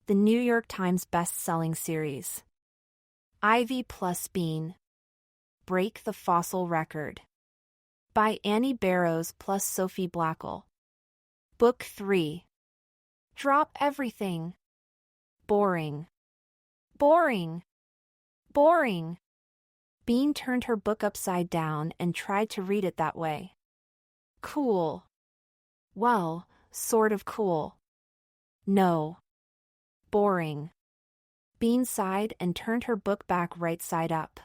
the New York Times best-selling series. Ivy plus Bean. Break the Fossil Record. By Annie Barrows plus Sophie Blackall. Book 3. Drop everything. Boring. Boring. Boring. Bean turned her book upside down and tried to read it that way. Cool. Well, sort of cool. No. Boring. Bean sighed and turned her book back right side up.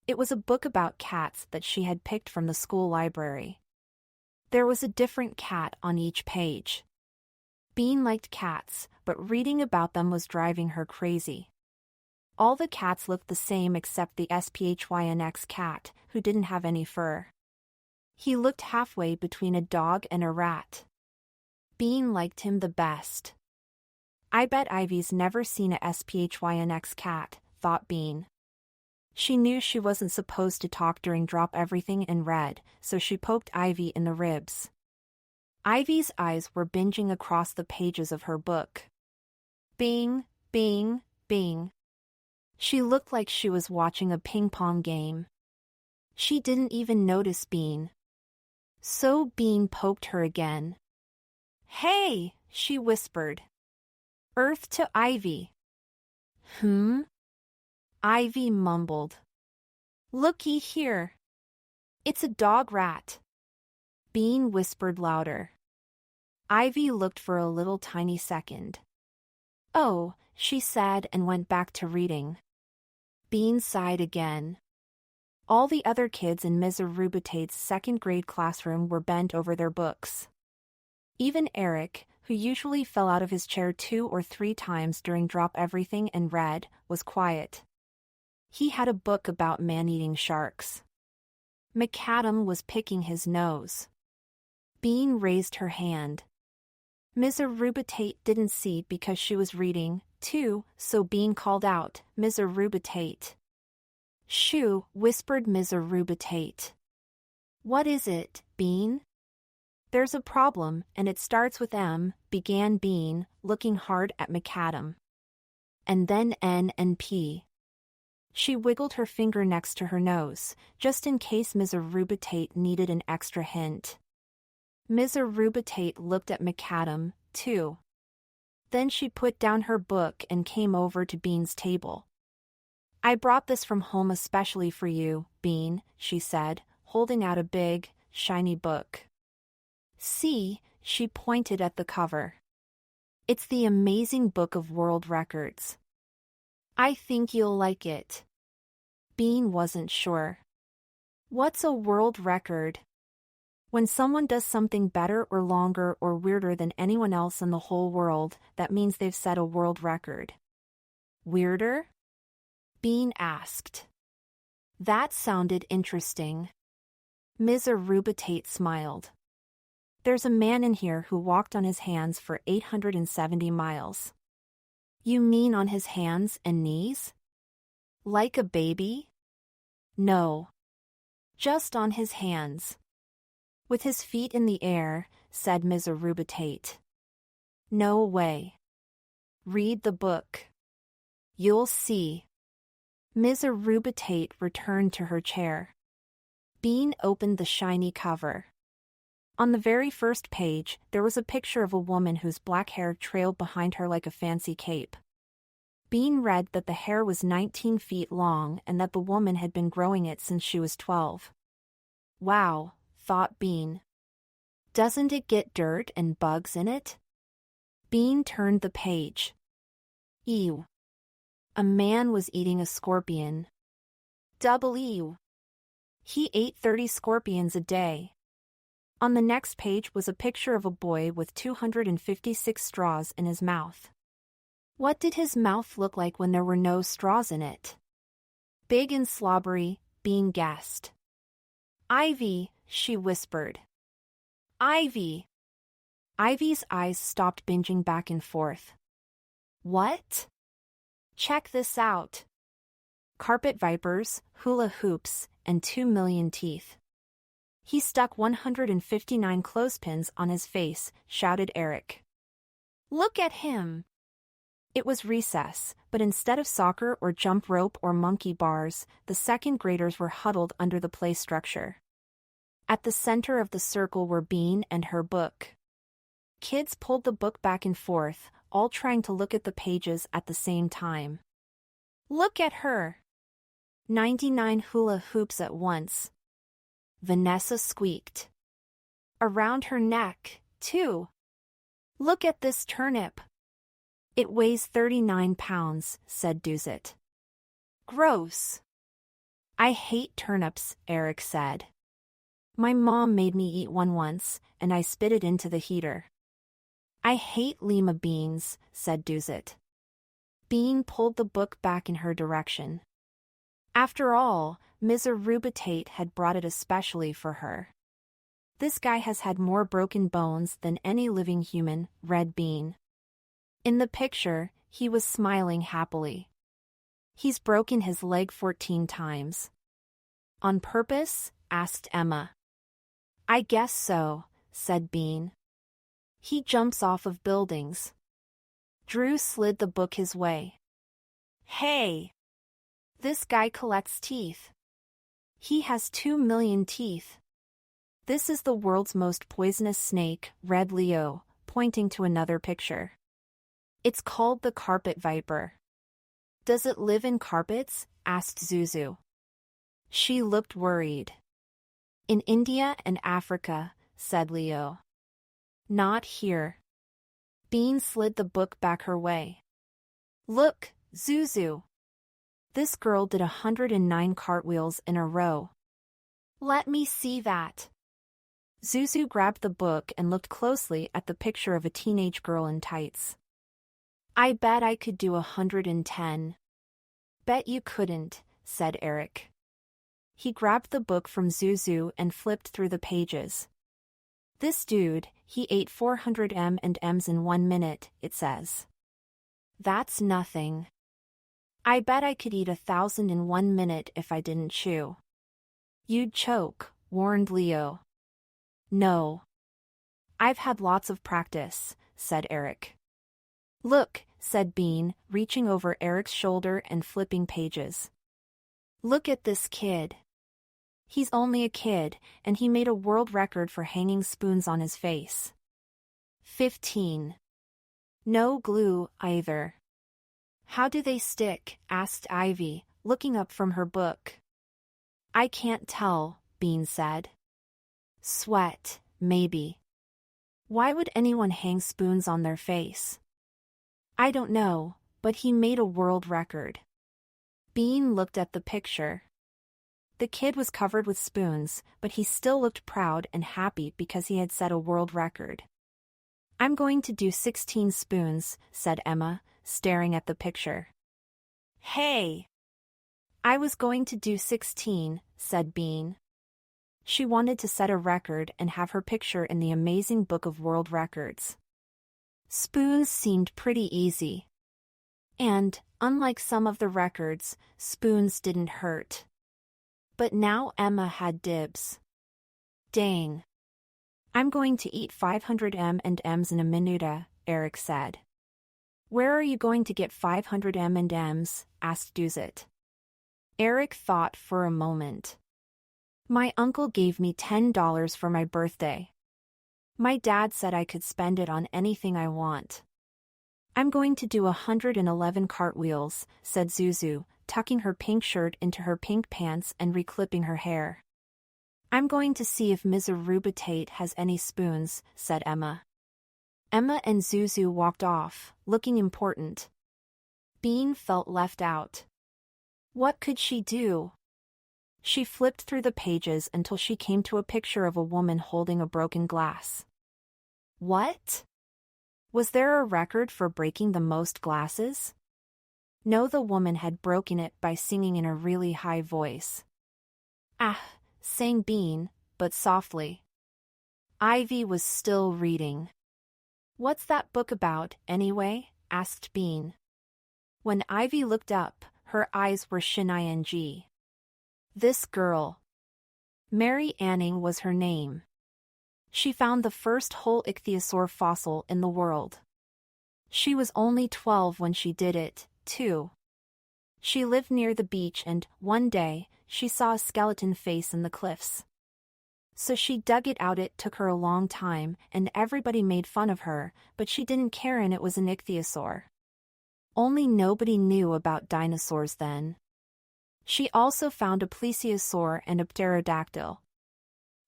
It was a book about cats that she had picked from the school library. There was a different cat on each page. Bean liked cats, but reading about them was driving her crazy. All the cats looked the same except the SPHYNX cat, who didn't have any fur. He looked halfway between a dog and a rat. Bean liked him the best. I bet Ivy's never seen a SPHYNX cat, thought Bean. She knew she wasn't supposed to talk during Drop Everything and read, so she poked Ivy in the ribs. Ivy's eyes were binging across the pages of her book. Bing, bing, bing. She looked like she was watching a ping-pong game. She didn't even notice Bean. So Bean poked her again. Hey, she whispered. Earth to Ivy. Ivy mumbled. Looky here. It's a dog rat. Bean whispered louder. Ivy looked for a little tiny second. Oh, she said and went back to reading. Bean sighed again. All the other kids in Ms. Arubatate's second-grade classroom were bent over their books. Even Eric, who usually fell out of his chair 2 or 3 times during Drop Everything and read, was quiet. He had a book about man-eating sharks. McAdam was picking his nose. Bean raised her hand. Ms. Arubatate didn't see because she was reading, too, so Bean called out, Ms. Arubatate. Shoo, whispered Ms. Arubatate. What is it, Bean? There's a problem, and it starts with M, began Bean, looking hard at McAdam. And then N and P. She wiggled her finger next to her nose, just in case Ms. Arubatate needed an extra hint. Ms. Arubatate looked at McAdam, too. Then she put down her book and came over to Bean's table. I brought this from home especially for you, Bean, she said, holding out a big, shiny book. See, she pointed at the cover. It's the amazing book of world records. I think you'll like it. Bean wasn't sure. What's a world record? When someone does something better or longer or weirder than anyone else in the whole world, that means they've set a world record. Weirder? Bean asked. That sounded interesting. Ms. Arubatate smiled. There's a man in here who walked on his hands for 870 miles. You mean on his hands and knees? Like a baby? No. Just on his hands. With his feet in the air, said Ms. Arubatate. No way. Read the book. You'll see. Ms. Arubatate returned to her chair. Bean opened the shiny cover. On the very first page, there was a picture of a woman whose black hair trailed behind her like a fancy cape. Bean read that the hair was 19 feet long and that the woman had been growing it since she was 12. Wow, thought Bean. Doesn't it get dirt and bugs in it? Bean turned the page. Ew. A man was eating a scorpion. Double ew. He ate 30 scorpions a day. On the next page was a picture of a boy with 256 straws in his mouth. What did his mouth look like when there were no straws in it? Big and slobbery, Bean guessed. Ivy, she whispered. Ivy. Ivy's eyes stopped binging back and forth. What? Check this out. Carpet vipers, hula hoops, and 2 million teeth. He stuck 159 clothespins on his face, shouted Eric. Look at him. It was recess, but instead of soccer or jump rope or monkey bars, the second graders were huddled under the play structure. At the center of the circle were Bean and her book. Kids pulled the book back and forth, all trying to look at the pages at the same time. Look at her! 99 hula hoops at once. Vanessa squeaked. Around her neck, too. Look at this turnip. It weighs 39 pounds, said Duzit. Gross. I hate turnips, Eric said. My mom made me eat one once, and I spit it into the heater. I hate lima beans, said Duzit. Bean pulled the book back in her direction. After all, Ms. Rubitate had brought it especially for her. This guy has had more broken bones than any living human, read Bean. In the picture, he was smiling happily. He's broken his leg 14 times. On purpose? Asked Emma. I guess so, said Bean. He jumps off of buildings. Drew slid the book his way. Hey! This guy collects teeth. He has 2 million teeth. This is the world's most poisonous snake, read Leo, pointing to another picture. It's called the carpet viper. Does it live in carpets? Asked Zuzu. She looked worried. In India and Africa, said Leo. Not here. Bean slid the book back her way. Look, Zuzu. This girl did 109 cartwheels in a row. Let me see that. Zuzu grabbed the book and looked closely at the picture of a teenage girl in tights. I bet I could do 110. Bet you couldn't, said Eric. He grabbed the book from Zuzu and flipped through the pages. This dude, he ate 400 M&Ms in 1 minute, it says. That's nothing. I bet I could eat 1,000 in 1 minute if I didn't chew. You'd choke, warned Leo. No. I've had lots of practice, said Eric. Look, said Bean, reaching over Eric's shoulder and flipping pages. Look at this kid. He's only a kid, and he made a world record for hanging spoons on his face. 15. No glue, either. How do they stick? Asked Ivy, looking up from her book. I can't tell, Bean said. Sweat, maybe. Why would anyone hang spoons on their face? I don't know, but he made a world record. Bean looked at the picture. The kid was covered with spoons, but he still looked proud and happy because he had set a world record. I'm going to do 16 spoons, said Emma, staring at the picture. Hey! I was going to do 16, said Bean. She wanted to set a record and have her picture in the amazing book of world records. Spoons seemed pretty easy. And, unlike some of the records, spoons didn't hurt. But now Emma had dibs. Dang. I'm going to eat 500 M&Ms in a minute, Eric said. Where are you going to get 500 M&Ms? Asked Duzit. Eric thought for a moment. My uncle gave me $10 for my birthday. My dad said I could spend it on anything I want. I'm going to do 111 cartwheels, said Zuzu, tucking her pink shirt into her pink pants and reclipping her hair. I'm going to see if Ms. Rubitate has any spoons, said Emma. Emma and Zuzu walked off, looking important. Bean felt left out. What could she do? She flipped through the pages until she came to a picture of a woman holding a broken glass. What? Was there a record for breaking the most glasses? No, the woman had broken it by singing in a really high voice. Ah, sang Bean, but softly. Ivy was still reading. What's that book about, anyway? Asked Bean. When Ivy looked up, her eyes were shin-ing. This girl. Mary Anning was her name. She found the first whole ichthyosaur fossil in the world. She was only 12 when she did it, too. She lived near the beach and, one day, she saw a skeleton face in the cliffs. So she dug it out. It took her a long time, and everybody made fun of her, but she didn't care, and it was an ichthyosaur. Only nobody knew about dinosaurs then. She also found a plesiosaur and a pterodactyl.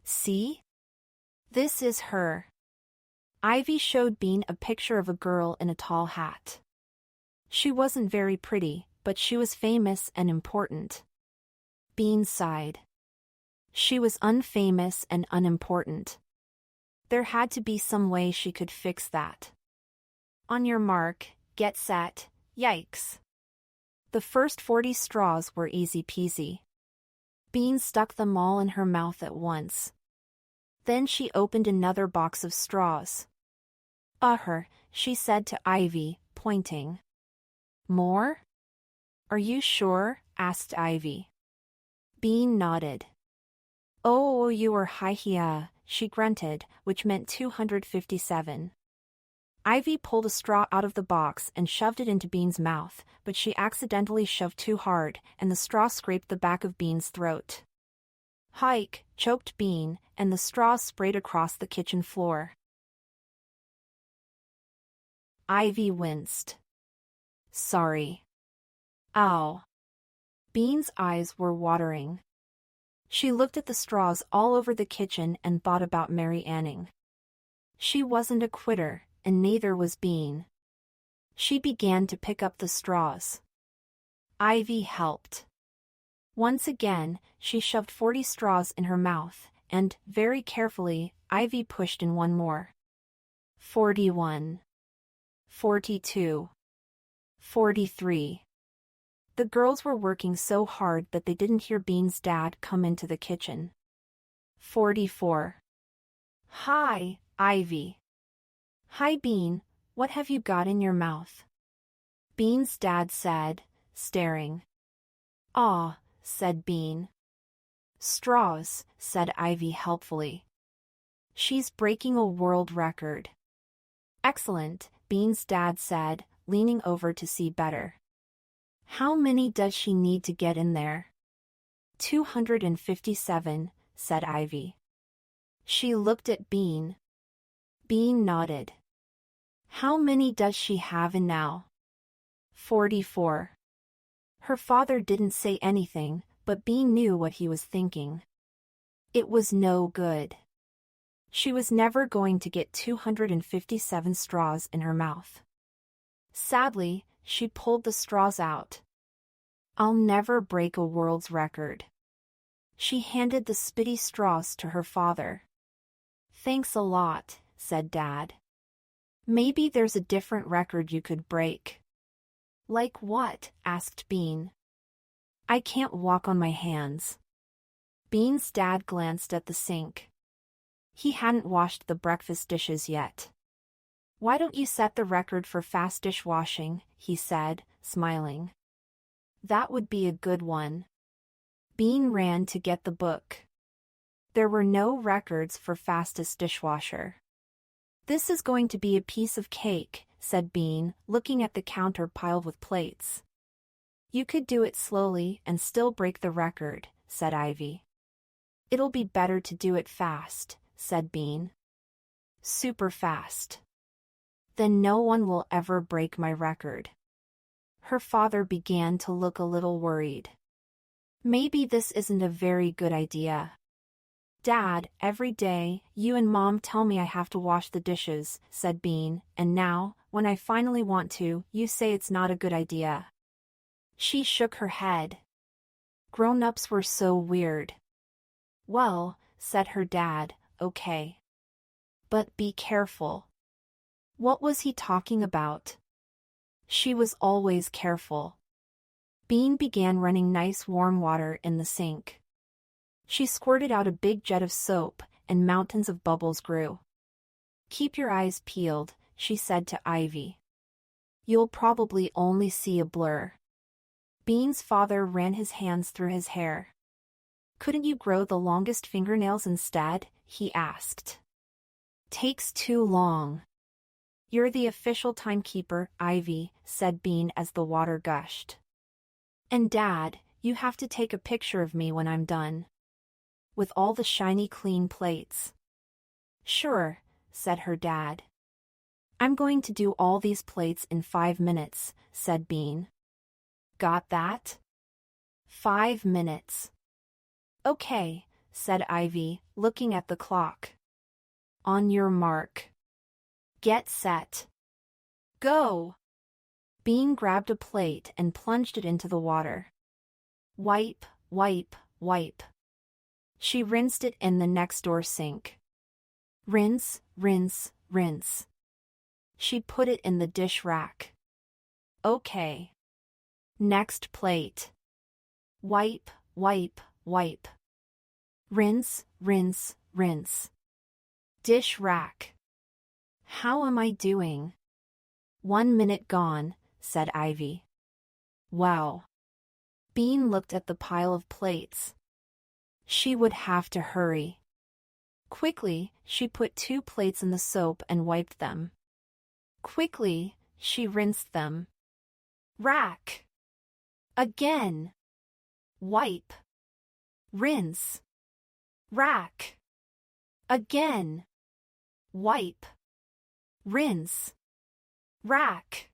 See? This is her. Ivy showed Bean a picture of a girl in a tall hat. She wasn't very pretty, but she was famous and important. Bean sighed. She was unfamous and unimportant. There had to be some way she could fix that. On your mark, get set, yikes. The first 40 straws were easy peasy. Bean stuck them all in her mouth at once. Then she opened another box of straws. She said to Ivy, pointing. More? Are you sure? Asked Ivy. Bean nodded. Oh, you were high, she grunted, which meant 257. Ivy pulled a straw out of the box and shoved it into Bean's mouth, but she accidentally shoved too hard, and the straw scraped the back of Bean's throat. Hike, choked Bean, and the straw sprayed across the kitchen floor. Ivy winced. Sorry. Ow. Bean's eyes were watering. She looked at the straws all over the kitchen and thought about Mary Anning. She wasn't a quitter, and neither was Bean. She began to pick up the straws. Ivy helped. Once again, she shoved 40 straws in her mouth, and, very carefully, Ivy pushed in one more. 41. 42. 43. The girls were working so hard that they didn't hear Bean's dad come into the kitchen. 44. Hi, Ivy. Hi, Bean, what have you got in your mouth? Bean's dad said, staring. Ah, said Bean. Straws, said Ivy helpfully. She's breaking a world record. Excellent, Bean's dad said, leaning over to see better. How many does she need to get in there? 257, said Ivy. She looked at Bean. Bean nodded. How many does she have in now? 44. Her father didn't say anything, but Bean knew what he was thinking. It was no good. She was never going to get 257 straws in her mouth. Sadly, she pulled the straws out. I'll never break a world's record. She handed the spitty straws to her father. Thanks a lot, said Dad. Maybe there's a different record you could break. Like what? Asked Bean. I can't walk on my hands. Bean's dad glanced at the sink. He hadn't washed the breakfast dishes yet. Why don't you set the record for fast dishwashing, he said, smiling. That would be a good one. Bean ran to get the book. There were no records for fastest dishwasher. This is going to be a piece of cake, said Bean, looking at the counter piled with plates. You could do it slowly and still break the record, said Ivy. It'll be better to do it fast, said Bean. Super fast. Then no one will ever break my record. Her father began to look a little worried. Maybe this isn't a very good idea. Dad, every day, you and Mom tell me I have to wash the dishes, said Bean, and now, when I finally want to, you say it's not a good idea. She shook her head. Grown-ups were so weird. Well, said her dad, okay. But be careful. What was he talking about? She was always careful. Bean began running nice warm water in the sink. She squirted out a big jet of soap, and mountains of bubbles grew. Keep your eyes peeled, she said to Ivy. You'll probably only see a blur. Bean's father ran his hands through his hair. Couldn't you grow the longest fingernails instead? He asked. Takes too long. You're the official timekeeper, Ivy, said Bean as the water gushed. And Dad, you have to take a picture of me when I'm done. With all the shiny clean plates. Sure, said her dad. I'm going to do all these plates in 5 minutes, said Bean. Got that? 5 minutes. Okay, said Ivy, looking at the clock. On your mark. Get set. Go! Bean grabbed a plate and plunged it into the water. Wipe, wipe, wipe. She rinsed it in the next door sink. Rinse, rinse, rinse. She put it in the dish rack. Okay. Next plate. Wipe, wipe, wipe. Rinse, rinse, rinse. Dish rack. How am I doing? 1 minute gone, said Ivy. Wow. Bean looked at the pile of plates. She would have to hurry. Quickly, she put 2 plates in the soap and wiped them. Quickly, she rinsed them. Rack. Again. Wipe. Rinse. Rack. Again. Wipe. Rinse. Rack.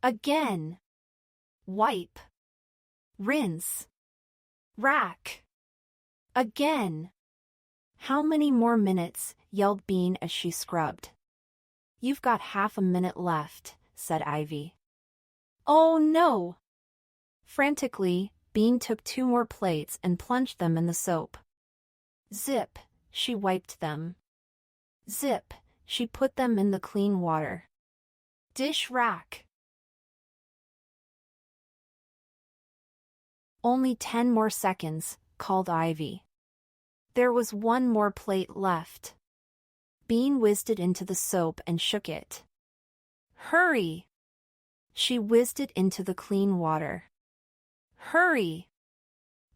Again. Wipe. Rinse. Rack. Again. How many more minutes? Yelled Bean as she scrubbed. You've got half a minute left, said Ivy. Oh no! Frantically, Bean took 2 more plates and plunged them in the soap. Zip, she wiped them. Zip, she put them in the clean water. Dish rack. Only 10 more seconds, called Ivy. There was 1 more plate left. Bean whizzed it into the soap and shook it. Hurry! She whizzed it into the clean water. Hurry!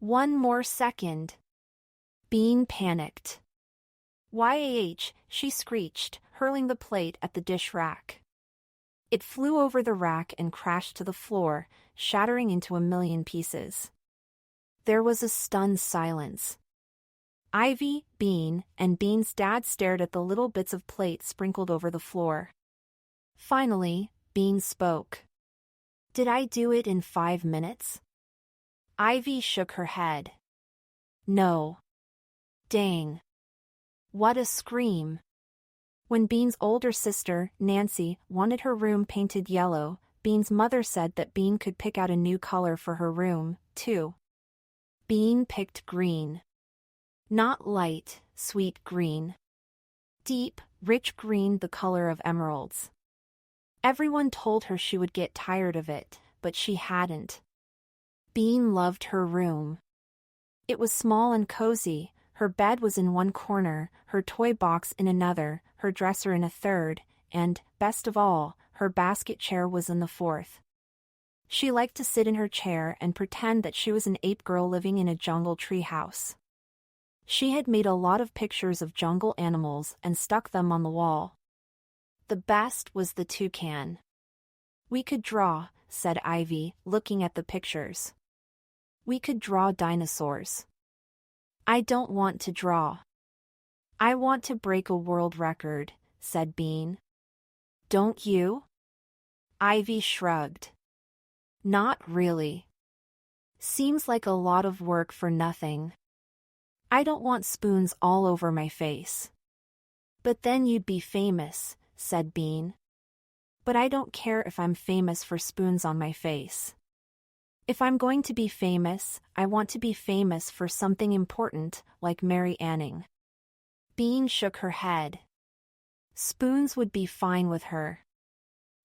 1 more second. Bean panicked. YAH, she screeched, hurling the plate at the dish rack. It flew over the rack and crashed to the floor, shattering into a million pieces. There was a stunned silence. Ivy, Bean, and Bean's dad stared at the little bits of plate sprinkled over the floor. Finally, Bean spoke. Did I do it in 5 minutes? Ivy shook her head. No. Dang. What a scream. When Bean's older sister, Nancy, wanted her room painted yellow, Bean's mother said that Bean could pick out a new color for her room, too. Bean picked green. Not light, sweet green. Deep, rich green, the color of emeralds. Everyone told her she would get tired of it, but she hadn't. Bean loved her room. It was small and cozy. Her bed was in one corner, her toy box in another, her dresser in a third, and, best of all, her basket chair was in the fourth. She liked to sit in her chair and pretend that she was an ape girl living in a jungle treehouse. She had made a lot of pictures of jungle animals and stuck them on the wall. The best was the toucan. We could draw, said Ivy, looking at the pictures. We could draw dinosaurs. I don't want to draw. I want to break a world record, said Bean. Don't you? Ivy shrugged. Not really. Seems like a lot of work for nothing. I don't want spoons all over my face. But then you'd be famous, said Bean. But I don't care if I'm famous for spoons on my face. If I'm going to be famous, I want to be famous for something important, like Mary Anning. Bean shook her head. Spoons would be fine with her.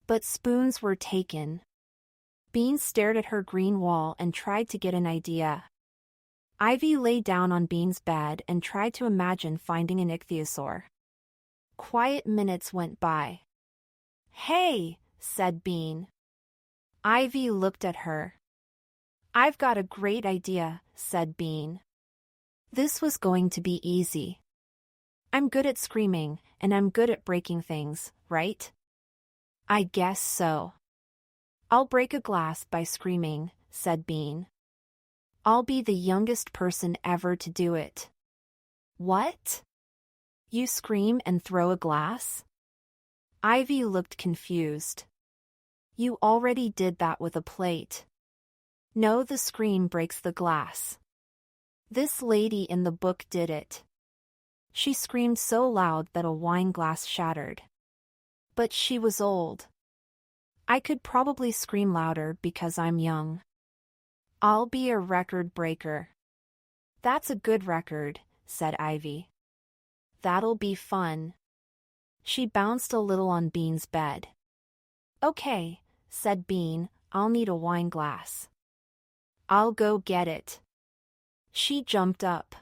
But spoons were taken. Bean stared at her green wall and tried to get an idea. Ivy lay down on Bean's bed and tried to imagine finding an ichthyosaur. Quiet minutes went by. Hey, said Bean. Ivy looked at her. I've got a great idea, said Bean. This was going to be easy. I'm good at screaming, and I'm good at breaking things, right? I guess so. I'll break a glass by screaming, said Bean. I'll be the youngest person ever to do it. What? You scream and throw a glass? Ivy looked confused. You already did that with a plate. No, the scream breaks the glass. This lady in the book did it. She screamed so loud that a wine glass shattered. But she was old. I could probably scream louder because I'm young. I'll be a record breaker. That's a good record, said Ivy. That'll be fun. She bounced a little on Bean's bed. Okay, said Bean, I'll need a wine glass. I'll go get it. She jumped up.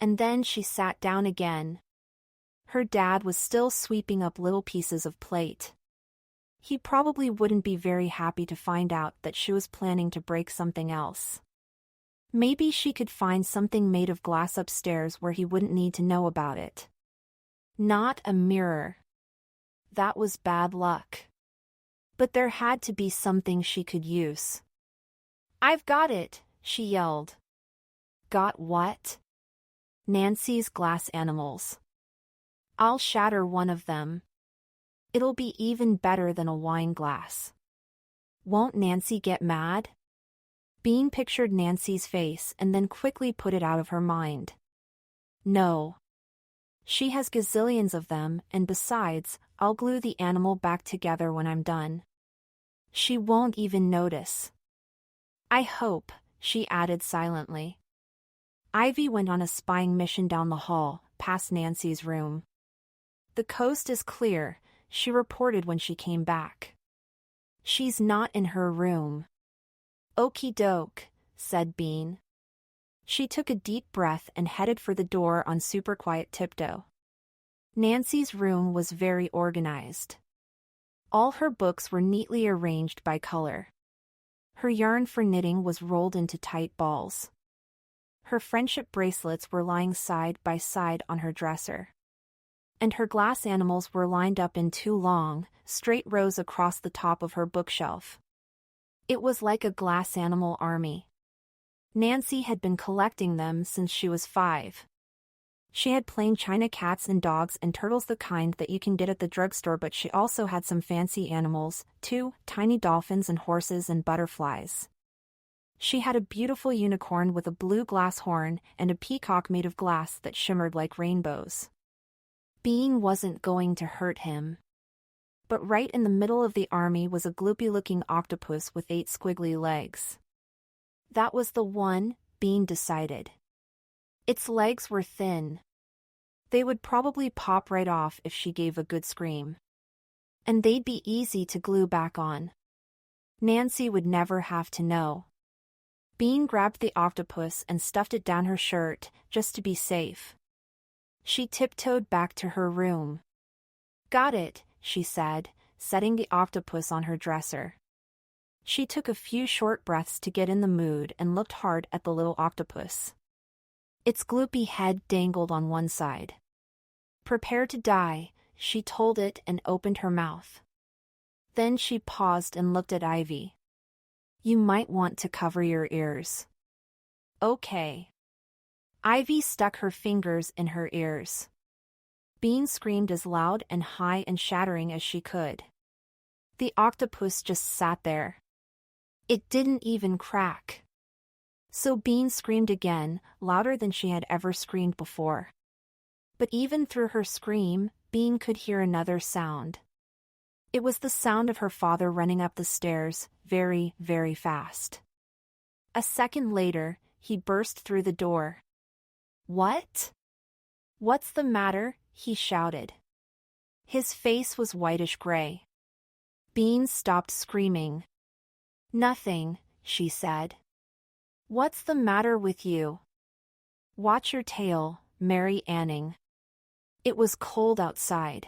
And then she sat down again. Her dad was still sweeping up little pieces of plate. He probably wouldn't be very happy to find out that she was planning to break something else. Maybe she could find something made of glass upstairs where he wouldn't need to know about it. Not a mirror. That was bad luck. But there had to be something she could use. I've got it, she yelled. Got what? Nancy's glass animals. I'll shatter one of them. It'll be even better than a wine glass. Won't Nancy get mad? Bean pictured Nancy's face and then quickly put it out of her mind. No. She has gazillions of them, and besides, I'll glue the animal back together when I'm done. She won't even notice. I hope, she added silently. Ivy went on a spying mission down the hall, past Nancy's room. The coast is clear, she reported when she came back. She's not in her room. Okie doke, said Bean. She took a deep breath and headed for the door on super quiet tiptoe. Nancy's room was very organized. All her books were neatly arranged by color. Her yarn for knitting was rolled into tight balls. Her friendship bracelets were lying side by side on her dresser. And her glass animals were lined up in two long, straight rows across the top of her bookshelf. It was like a glass animal army. Nancy had been collecting them since she was 5. She had plain china cats and dogs and turtles, the kind that you can get at the drugstore, but she also had some fancy animals, too, tiny dolphins and horses and butterflies. She had a beautiful unicorn with a blue glass horn and a peacock made of glass that shimmered like rainbows. Bean wasn't going to hurt him. But right in the middle of the army was a gloopy-looking octopus with 8 squiggly legs. That was the one, Bean decided. Its legs were thin. They would probably pop right off if she gave a good scream. And they'd be easy to glue back on. Nancy would never have to know. Bean grabbed the octopus and stuffed it down her shirt, just to be safe. She tiptoed back to her room. Got it, she said, setting the octopus on her dresser. She took a few short breaths to get in the mood and looked hard at the little octopus. Its gloopy head dangled on one side. Prepare to die, she told it and opened her mouth. Then she paused and looked at Ivy. You might want to cover your ears. Okay. Ivy stuck her fingers in her ears. Bean screamed as loud and high and shattering as she could. The octopus just sat there. It didn't even crack. So Bean screamed again, louder than she had ever screamed before. But even through her scream, Bean could hear another sound. It was the sound of her father running up the stairs, very, very fast. A second later, he burst through the door. What? What's the matter? He shouted. His face was whitish-gray. Bean stopped screaming. Nothing, she said. What's the matter with you? Watch your tail, Mary Anning. It was cold outside.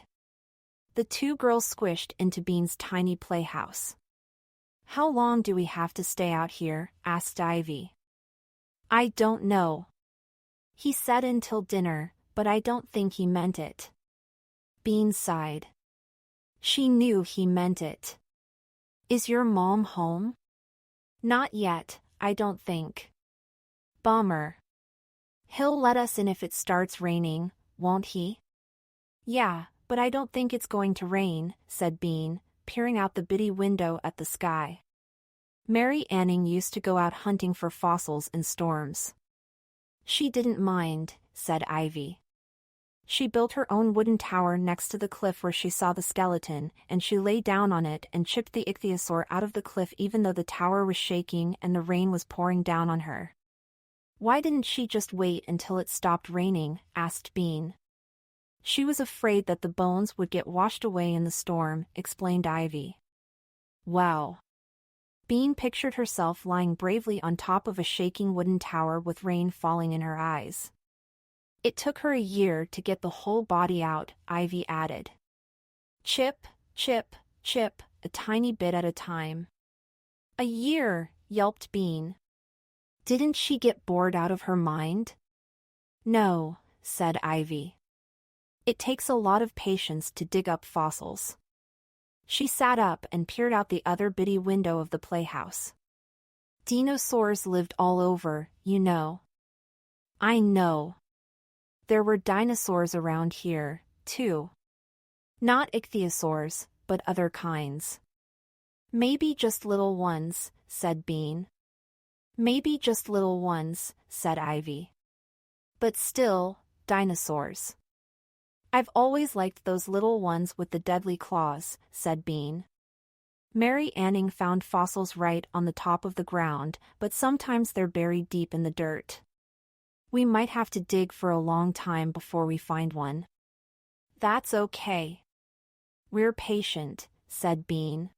The two girls squished into Bean's tiny playhouse. How long do we have to stay out here? Asked Ivy. I don't know. He said until dinner, but I don't think he meant it. Bean sighed. She knew he meant it. Is your mom home? Not yet, I don't think. Bummer. He'll let us in if it starts raining, won't he? Yeah, but I don't think it's going to rain, said Bean, peering out the bitty window at the sky. Mary Anning used to go out hunting for fossils in storms. She didn't mind, said Ivy. She built her own wooden tower next to the cliff where she saw the skeleton, and she lay down on it and chipped the ichthyosaur out of the cliff even though the tower was shaking and the rain was pouring down on her. Why didn't she just wait until it stopped raining? Asked Bean. She was afraid that the bones would get washed away in the storm, explained Ivy. Wow. Bean pictured herself lying bravely on top of a shaking wooden tower with rain falling in her eyes. It took her a year to get the whole body out, Ivy added. Chip, chip, chip, a tiny bit at a time. A year, yelped Bean. Didn't she get bored out of her mind? No, said Ivy. It takes a lot of patience to dig up fossils. She sat up and peered out the other bitty window of the playhouse. Dinosaurs lived all over, you know. I know. There were dinosaurs around here, too. Not ichthyosaurs, but other kinds. Maybe just little ones, said Bean. Maybe just little ones, said Ivy. But still, dinosaurs. I've always liked those little ones with the deadly claws, said Bean. Mary Anning found fossils right on the top of the ground, but sometimes they're buried deep in the dirt. We might have to dig for a long time before we find one. That's okay. We're patient, said Bean.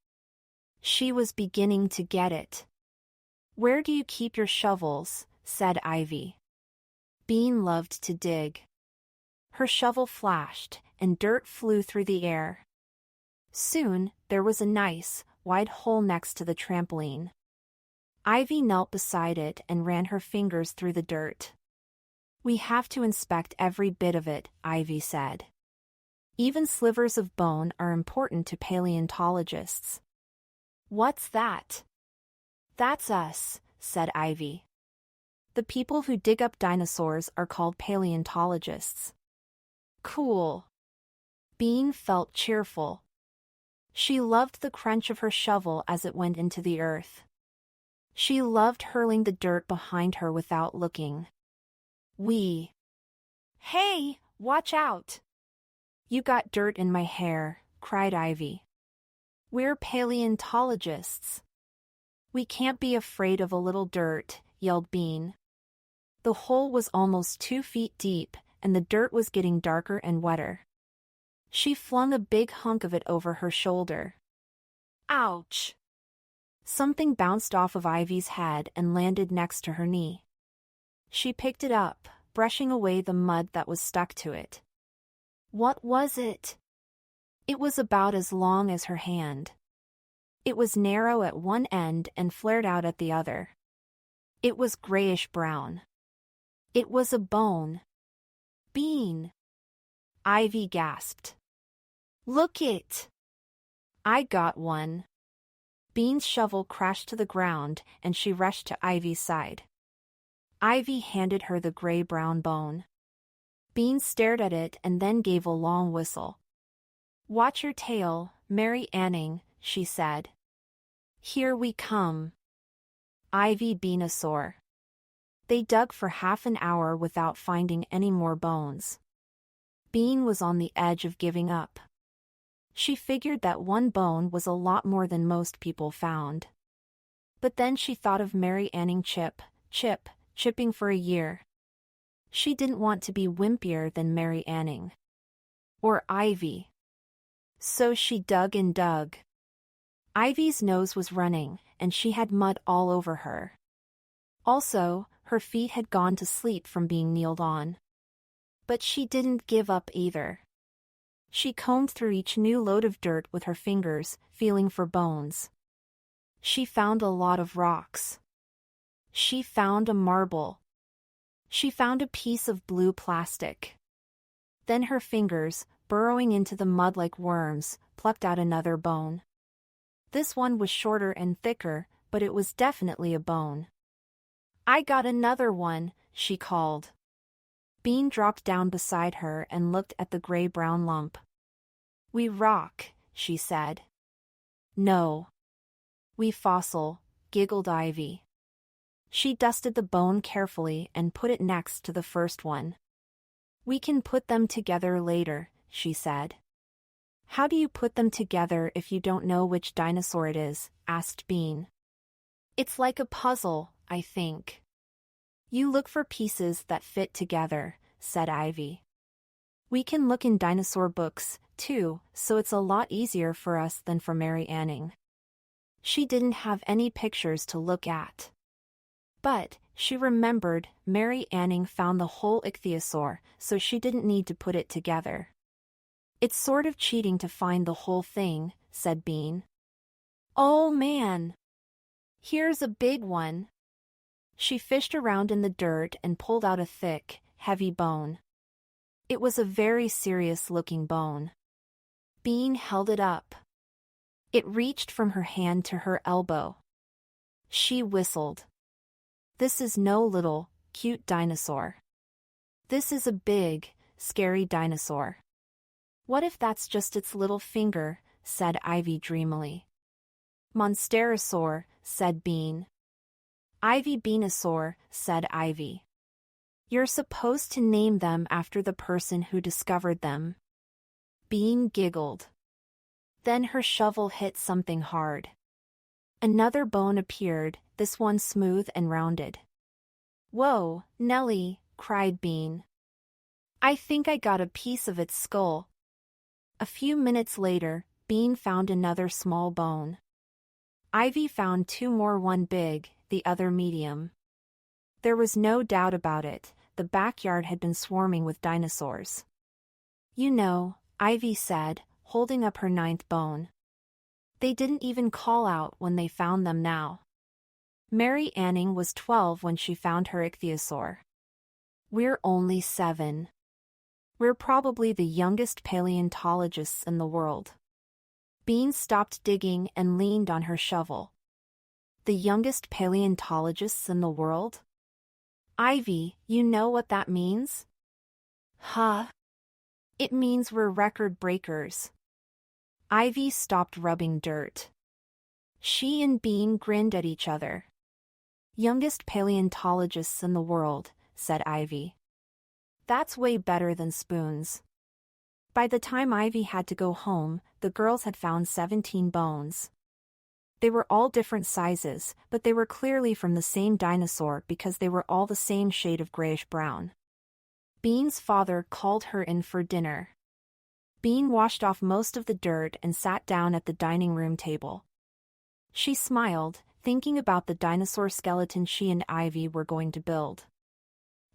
She was beginning to get it. Where do you keep your shovels? Said Ivy. Bean loved to dig. Her shovel flashed, and dirt flew through the air. Soon, there was a nice, wide hole next to the trampoline. Ivy knelt beside it and ran her fingers through the dirt. We have to inspect every bit of it, Ivy said. Even slivers of bone are important to paleontologists. What's that? That's us, said Ivy. The people who dig up dinosaurs are called paleontologists. Cool. Bean felt cheerful. She loved the crunch of her shovel as it went into the earth. She loved hurling the dirt behind her without looking. Hey, watch out! You got dirt in my hair, cried Ivy. We're paleontologists. We can't be afraid of a little dirt, yelled Bean. The hole was almost 2 feet deep, and the dirt was getting darker and wetter. She flung a big hunk of it over her shoulder. Ouch! Something bounced off of Ivy's head and landed next to her knee. She picked it up, brushing away the mud that was stuck to it. What was it? It was about as long as her hand. It was narrow at one end and flared out at the other. It was grayish-brown. It was a bone. Bean! Ivy gasped. Look it! I got one. Bean's shovel crashed to the ground and she rushed to Ivy's side. Ivy handed her the gray-brown bone. Bean stared at it and then gave a long whistle. Watch your tail, Mary Anning, she said. Here we come. Ivy Beanosaur. They dug for half an hour without finding any more bones. Bean was on the edge of giving up. She figured that one bone was a lot more than most people found. But then she thought of Mary Anning chipping for a year. She didn't want to be wimpier than Mary Anning. Or Ivy. So she dug and dug. Ivy's nose was running, and she had mud all over her. Also, her feet had gone to sleep from being kneeled on. But she didn't give up either. She combed through each new load of dirt with her fingers, feeling for bones. She found a lot of rocks. She found a marble. She found a piece of blue plastic. Then her fingers, burrowing into the mud like worms, plucked out another bone. This one was shorter and thicker, but it was definitely a bone. I got another one, she called. Bean dropped down beside her and looked at the gray-brown lump. We rock, she said. No. We fossil, giggled Ivy. She dusted the bone carefully and put it next to the first one. We can put them together later, she said. How do you put them together if you don't know which dinosaur it is? Asked Bean. It's like a puzzle, I think. You look for pieces that fit together, said Ivy. We can look in dinosaur books, too, so it's a lot easier for us than for Mary Anning. She didn't have any pictures to look at. But, she remembered, Mary Anning found the whole ichthyosaur, so she didn't need to put it together. It's sort of cheating to find the whole thing, said Bean. Oh man! Here's a big one. She fished around in the dirt and pulled out a thick, heavy bone. It was a very serious-looking bone. Bean held it up. It reached from her hand to her elbow. She whistled. This is no little, cute dinosaur. This is a big, scary dinosaur. What if that's just its little finger, said Ivy dreamily. Monsterosaur, said Bean. Ivy Beanosaur, said Ivy. You're supposed to name them after the person who discovered them. Bean giggled. Then her shovel hit something hard. Another bone appeared, this one smooth and rounded. Whoa, Nellie, cried Bean. I think I got a piece of its skull. A few minutes later, Bean found another small bone. Ivy found two more, one big, the other medium. There was no doubt about it, the backyard had been swarming with dinosaurs. You know, Ivy said, holding up her ninth bone. They didn't even call out when they found them now. Mary Anning was 12 when she found her ichthyosaur. We're only 7. We're probably the youngest paleontologists in the world. Bean stopped digging and leaned on her shovel. The youngest paleontologists in the world? Ivy, you know what that means? Huh? It means we're record breakers. Ivy stopped rubbing dirt. She and Bean grinned at each other. Youngest paleontologists in the world, said Ivy. That's way better than spoons. By the time Ivy had to go home, the girls had found 17 bones. They were all different sizes, but they were clearly from the same dinosaur because they were all the same shade of grayish-brown. Bean's father called her in for dinner. Bean washed off most of the dirt and sat down at the dining room table. She smiled, thinking about the dinosaur skeleton she and Ivy were going to build.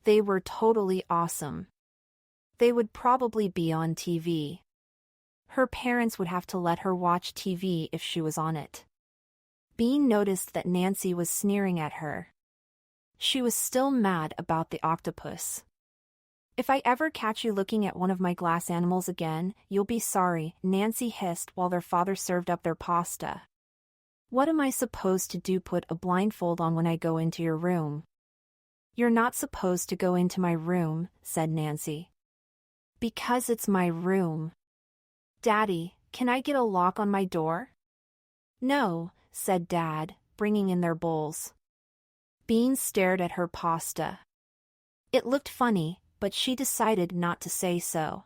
They were totally awesome. They would probably be on TV. Her parents would have to let her watch TV if she was on it. Bean noticed that Nancy was sneering at her. She was still mad about the octopus. If I ever catch you looking at one of my glass animals again, you'll be sorry, Nancy hissed while their father served up their pasta. What am I supposed to do? Put a blindfold on when I go into your room? You're not supposed to go into my room, said Nancy. Because it's my room. Daddy, can I get a lock on my door? No, said Dad, bringing in their bowls. Bean stared at her pasta. It looked funny, but she decided not to say so.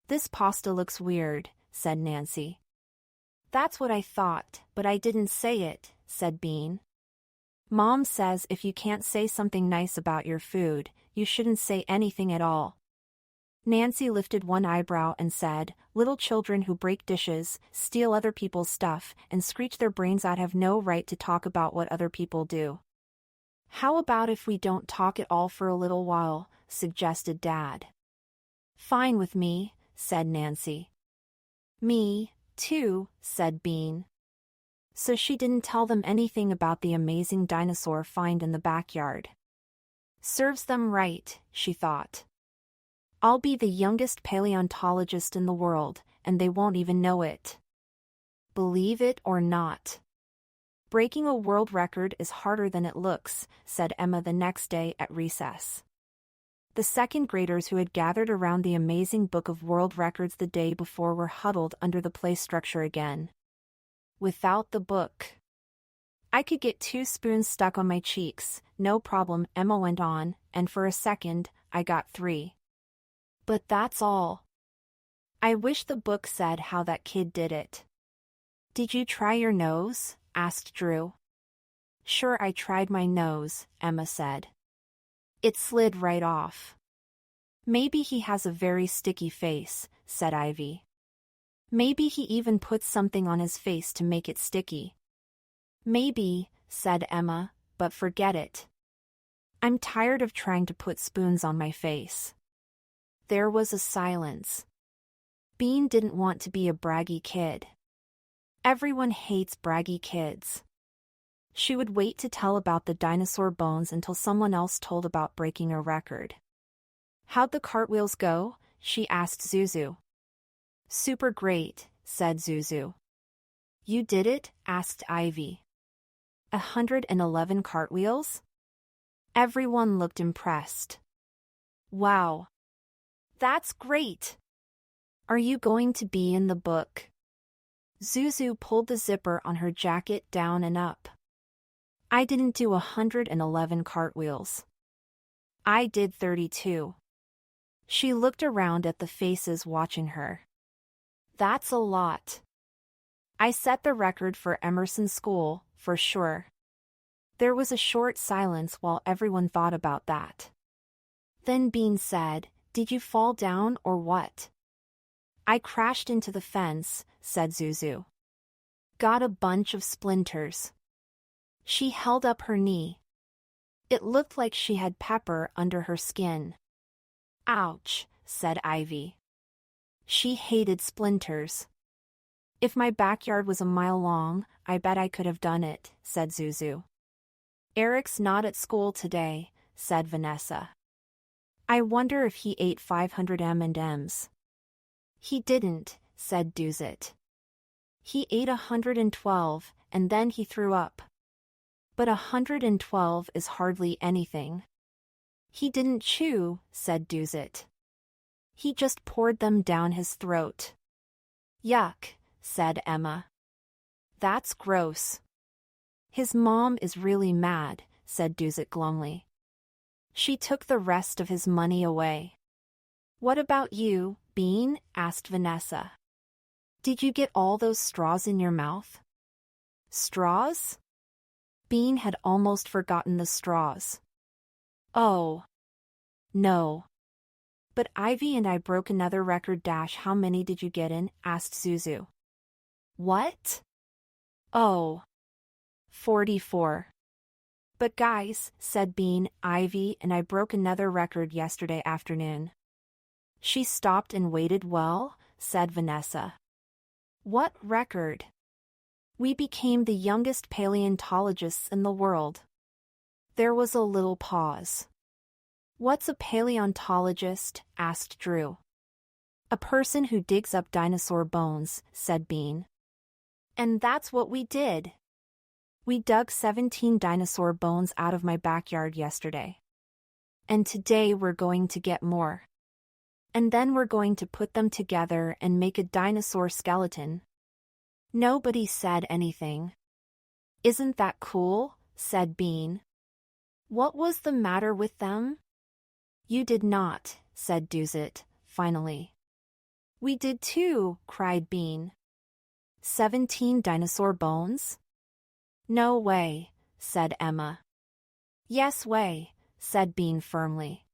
This pasta looks weird, said Nancy. That's what I thought, but I didn't say it, said Bean. Mom says if you can't say something nice about your food, you shouldn't say anything at all. Nancy lifted one eyebrow and said, little children who break dishes, steal other people's stuff, and screech their brains out have no right to talk about what other people do. How about if we don't talk at all for a little while, suggested Dad. Fine with me, said Nancy. Me, too, said Bean. So she didn't tell them anything about the amazing dinosaur find in the backyard. Serves them right, she thought. I'll be the youngest paleontologist in the world, and they won't even know it. Believe it or not. Breaking a world record is harder than it looks, said Emma the next day at recess. The second graders who had gathered around the amazing book of world records the day before were huddled under the play structure again. Without the book. I could get 2 spoons stuck on my cheeks, no problem, Emma went on, and for a second, I got 3. But that's all. I wish the book said how that kid did it. Did you try your nose? Asked Drew. Sure, I tried my nose, Emma said. It slid right off. Maybe he has a very sticky face, said Ivy. Maybe he even puts something on his face to make it sticky. Maybe, said Emma, but forget it. I'm tired of trying to put spoons on my face. There was a silence. Bean didn't want to be a braggy kid. Everyone hates braggy kids. She would wait to tell about the dinosaur bones until someone else told about breaking a record. How'd the cartwheels go? She asked Zuzu. Super great, said Zuzu. You did it? Asked Ivy. 111 cartwheels? Everyone looked impressed. Wow. That's great. Are you going to be in the book? Zuzu pulled the zipper on her jacket down and up. I didn't do 111 cartwheels. I did 32. She looked around at the faces watching her. That's a lot. I set the record for Emerson School, for sure. There was a short silence while everyone thought about that. Then Bean said, Did you fall down or what? I crashed into the fence, said Zuzu. Got a bunch of splinters. She held up her knee. It looked like she had pepper under her skin. Ouch, said Ivy. She hated splinters. If my backyard was a mile long, I bet I could have done it, said Zuzu. Eric's not at school today, said Vanessa. I wonder if he ate 500 M&Ms. He didn't, said Duzit. He ate 112, and then he threw up. But 112 is hardly anything. He didn't chew, said Duzit. He just poured them down his throat. Yuck, said Emma. That's gross. His mom is really mad, said Duzit glumly. She took the rest of his money away. What about you, Bean? Asked Vanessa. Did you get all those straws in your mouth? Straws? Bean had almost forgotten the straws. Oh. No. But Ivy and I broke another record dash. How many did you get in? Asked Zuzu. What? Oh. 44. But guys, said Bean, Ivy and I broke another record yesterday afternoon. She stopped and waited. Well, said Vanessa. What record? We became the youngest paleontologists in the world. There was a little pause. What's a paleontologist? Asked Drew. A person who digs up dinosaur bones, said Bean. And that's what we did. We dug 17 dinosaur bones out of my backyard yesterday. And today we're going to get more. And then we're going to put them together and make a dinosaur skeleton. Nobody said anything. Isn't that cool? Said Bean. What was the matter with them? You did not, said Duzit, finally. We did too, cried Bean. 17 dinosaur bones? No way, said Emma. Yes way, said Bean firmly.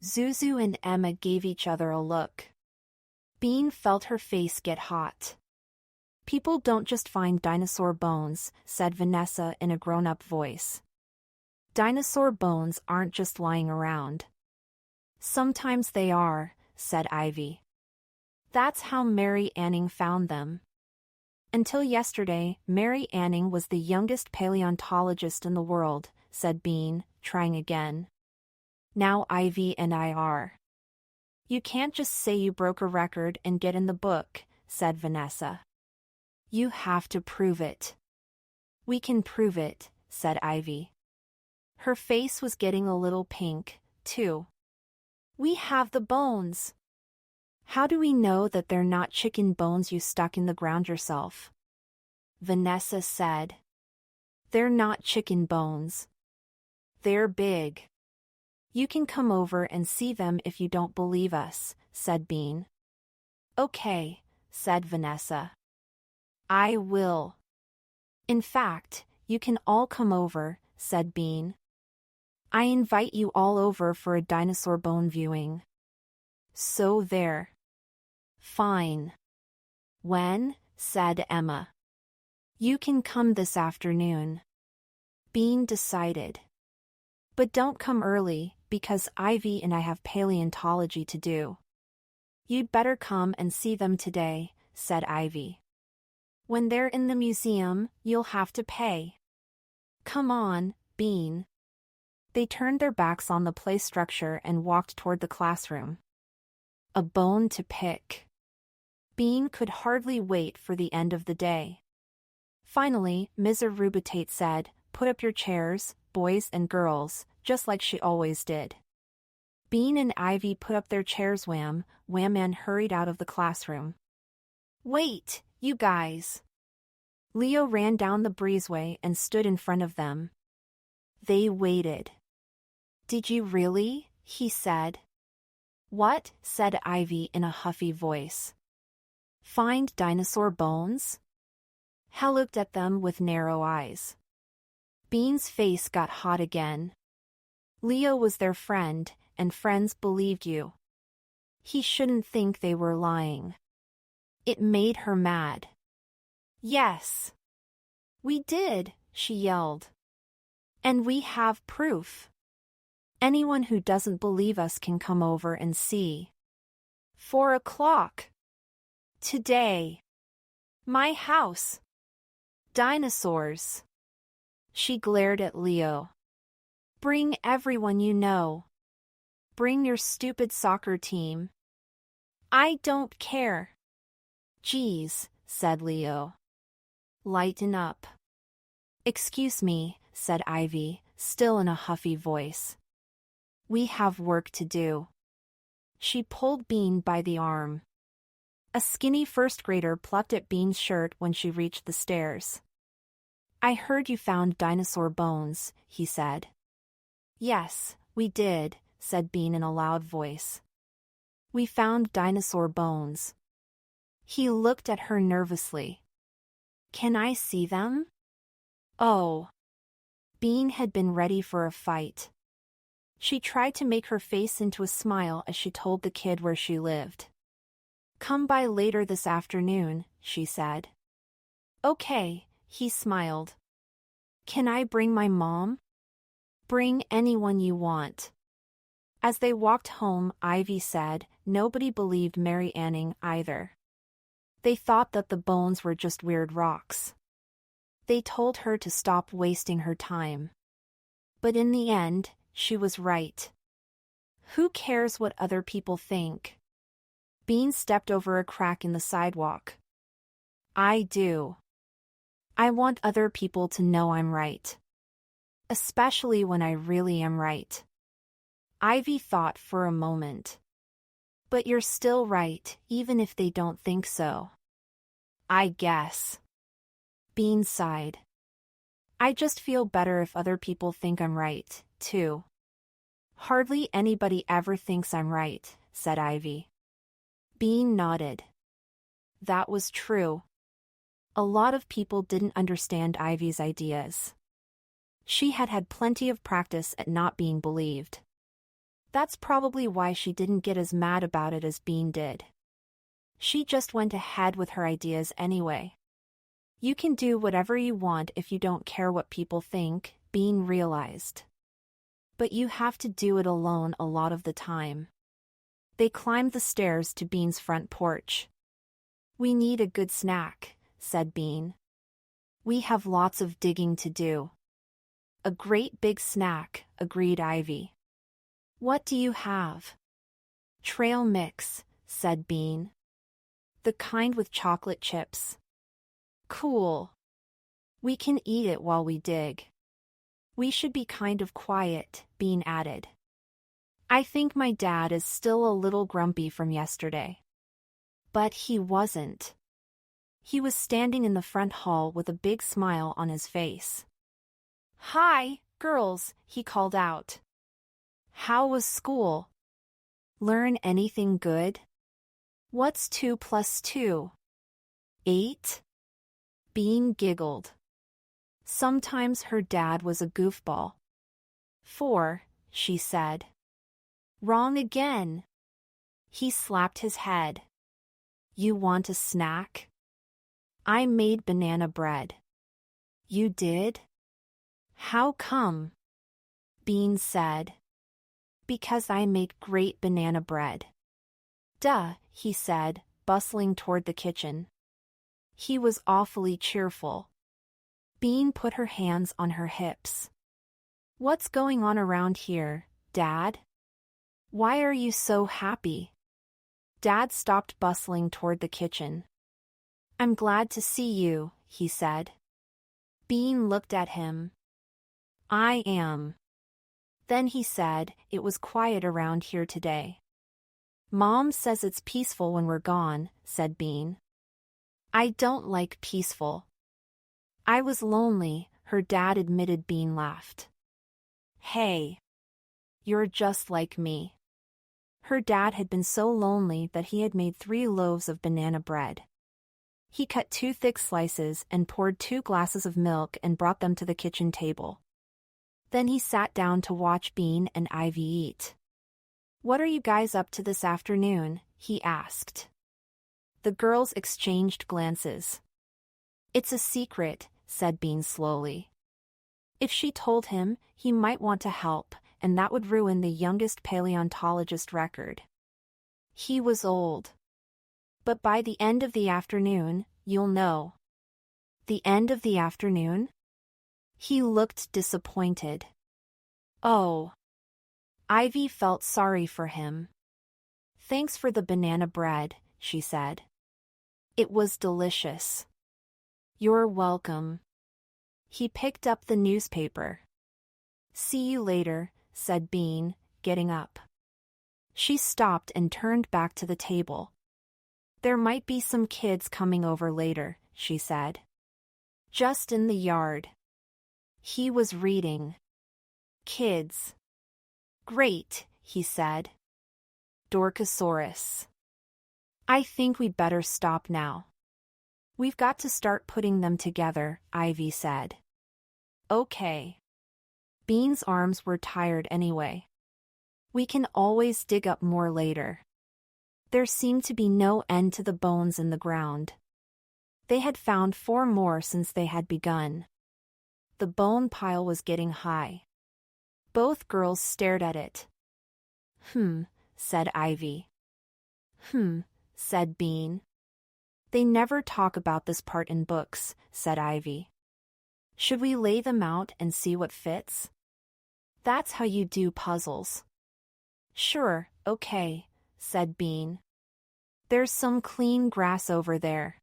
Zuzu and Emma gave each other a look. Bean felt her face get hot. People don't just find dinosaur bones, said Vanessa in a grown-up voice. Dinosaur bones aren't just lying around. Sometimes they are, said Ivy. That's how Mary Anning found them. Until yesterday, Mary Anning was the youngest paleontologist in the world, said Bean, trying again. Now Ivy and I are. You can't just say you broke a record and get in the book, said Vanessa. You have to prove it. We can prove it, said Ivy. Her face was getting a little pink, too. We have the bones. How do we know that they're not chicken bones you stuck in the ground yourself? Vanessa said. They're not chicken bones. They're big. You can come over and see them if you don't believe us, said Bean. Okay, said Vanessa. I will. In fact, you can all come over, said Bean. I invite you all over for a dinosaur bone viewing. So there. Fine. When? Said Emma. You can come this afternoon. Bean decided. But don't come early, because Ivy and I have paleontology to do. You'd better come and see them today, said Ivy. When they're in the museum, you'll have to pay. Come on, Bean. They turned their backs on the play structure and walked toward the classroom. A bone to pick. Bean could hardly wait for the end of the day. Finally, Ms. Rubitate said, "Put up your chairs, boys and girls," just like she always did. Bean and Ivy put up their chairs. Wham and hurried out of the classroom. Wait, you guys. Leo ran down the breezeway and stood in front of them. They waited. Did you really? He said. What? Said Ivy in a huffy voice. Find dinosaur bones? Hal looked at them with narrow eyes. Bean's face got hot again. Leo was their friend, and friends believed you. He shouldn't think they were lying. It made her mad. Yes. We did, she yelled. And we have proof. Anyone who doesn't believe us can come over and see. 4 o'clock. Today. My house. Dinosaurs. She glared at Leo. Bring everyone you know. Bring your stupid soccer team. I don't care. Geez, said Leo. Lighten up. Excuse me, said Ivy, still in a huffy voice. We have work to do. She pulled Bean by the arm. A skinny first grader plucked at Bean's shirt when she reached the stairs. I heard you found dinosaur bones, he said. Yes, we did, said Bean in a loud voice. We found dinosaur bones. He looked at her nervously. Can I see them? Oh. Bean had been ready for a fight. She tried to make her face into a smile as she told the kid where she lived. Come by later this afternoon, she said. Okay, he smiled. Can I bring my mom? Bring anyone you want. As they walked home, Ivy said, nobody believed Mary Anning either. They thought that the bones were just weird rocks. They told her to stop wasting her time. But in the end, she was right. Who cares what other people think? Bean stepped over a crack in the sidewalk. I do. I want other people to know I'm right. Especially when I really am right. Ivy thought for a moment. But you're still right, even if they don't think so. I guess. Bean sighed. I just feel better if other people think I'm right, too. Hardly anybody ever thinks I'm right, said Ivy. Bean nodded. That was true. A lot of people didn't understand Ivy's ideas. She had had plenty of practice at not being believed. That's probably why she didn't get as mad about it as Bean did. She just went ahead with her ideas anyway. You can do whatever you want if you don't care what people think, Bean realized. But you have to do it alone a lot of the time. They climbed the stairs to Bean's front porch. We need a good snack, said Bean. We have lots of digging to do. A great big snack, agreed Ivy. What do you have? Trail mix, said Bean. The kind with chocolate chips. Cool. We can eat it while we dig. We should be kind of quiet, Bean added. I think my dad is still a little grumpy from yesterday. But he wasn't. He was standing in the front hall with a big smile on his face. Hi, girls, he called out. How was school? Learn anything good? What's 2 plus 2? 8? Bean giggled. Sometimes her dad was a goofball. 4, she said. Wrong again. He slapped his head. You want a snack? I made banana bread. You did? How come? Bean said. Because I make great banana bread. Duh, he said, bustling toward the kitchen. He was awfully cheerful. Bean put her hands on her hips. What's going on around here, Dad? Why are you so happy? Dad stopped bustling toward the kitchen. I'm glad to see you, he said. Bean looked at him. I am. Then he said, it was quiet around here today. Mom says it's peaceful when we're gone, said Bean. I don't like peaceful. I was lonely, her dad admitted. Bean laughed. Hey. You're just like me. Her dad had been so lonely that he had made 3 loaves of banana bread. He cut 2 thick slices and poured 2 glasses of milk and brought them to the kitchen table. Then he sat down to watch Bean and Ivy eat. What are you guys up to this afternoon? He asked. The girls exchanged glances. It's a secret, said Bean slowly. If she told him, he might want to help, and that would ruin the youngest paleontologist record. He was old. But by the end of the afternoon, you'll know. The end of the afternoon? He looked disappointed. Oh. Ivy felt sorry for him. Thanks for the banana bread, she said. It was delicious. You're welcome. He picked up the newspaper. See you later, said Bean, getting up. She stopped and turned back to the table. There might be some kids coming over later, she said. Just in the yard. He was reading. Kids. Great, he said. Dorkosaurus. I think we better stop now. We've got to start putting them together, Ivy said. Okay. Bean's arms were tired anyway. We can always dig up more later. There seemed to be no end to the bones in the ground. They had found 4 more since they had begun. The bone pile was getting high. Both girls stared at it. Said Ivy. Said Bean. They never talk about this part in books, said Ivy. Should we lay them out and see what fits? That's how you do puzzles. Sure, okay, said Bean. There's some clean grass over there.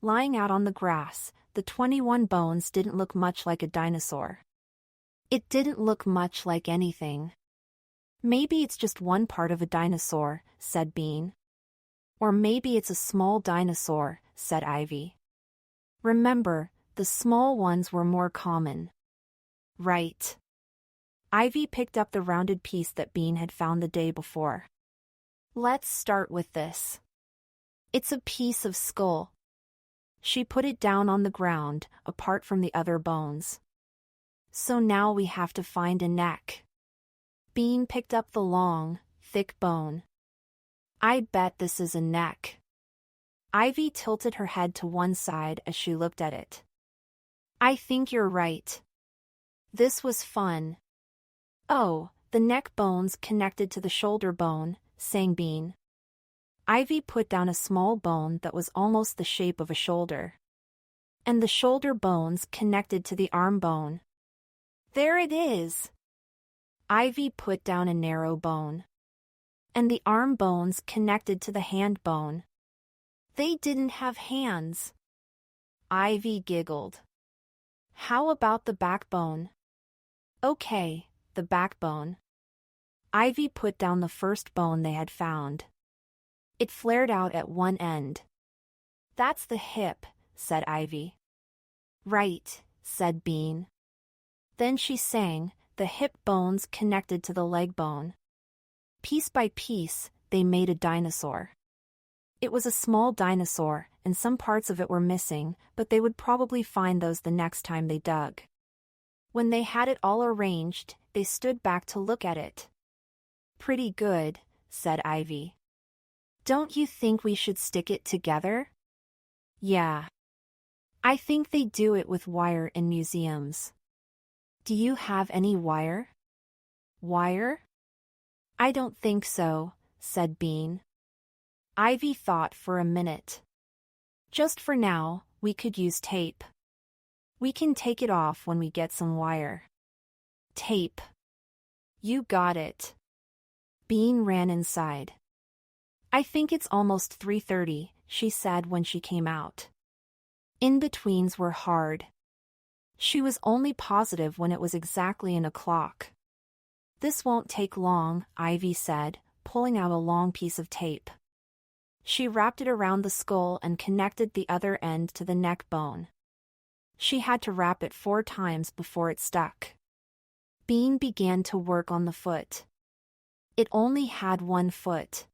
Lying out on the grass, the 21 bones didn't look much like a dinosaur. It didn't look much like anything. Maybe it's just one part of a dinosaur, said Bean. Or maybe it's a small dinosaur, said Ivy. Remember, the small ones were more common. Right. Ivy picked up the rounded piece that Bean had found the day before. Let's start with this. It's a piece of skull. She put it down on the ground, apart from the other bones. So now we have to find a neck. Bean picked up the long, thick bone. I bet this is a neck. Ivy tilted her head to one side as she looked at it. I think you're right. This was fun. Oh, the neck bone's connected to the shoulder bone, sang Bean. Ivy put down a small bone that was almost the shape of a shoulder. And the shoulder bone's connected to the arm bone. There it is! Ivy put down a narrow bone. and the arm bones connected to the hand bone. They didn't have hands. Ivy giggled. How about the backbone? Okay, the backbone. Ivy put down the first bone they had found. It flared out at one end. That's the hip, said Ivy. Right, said Bean. Then she sang, the hip bones connected to the leg bone. Piece by piece, they made a dinosaur. It was a small dinosaur, and some parts of it were missing, but they would probably find those the next time they dug. When they had it all arranged, they stood back to look at it. Pretty good, said Ivy. Don't you think we should stick it together? Yeah. I think they do it with wire in museums. Do you have any wire? Wire? I don't think so, said Bean. Ivy thought for a minute. Just for now, we could use tape. We can take it off when we get some wire. Tape. You got it. Bean ran inside. I think it's almost 3:30, she said when she came out. In-betweens were hard. She was only positive when it was exactly an o'clock. This won't take long, Ivy said, pulling out a long piece of tape. She wrapped it around the skull and connected the other end to the neck bone. She had to wrap it 4 times before it stuck. Bean began to work on the foot. It only had 1 foot.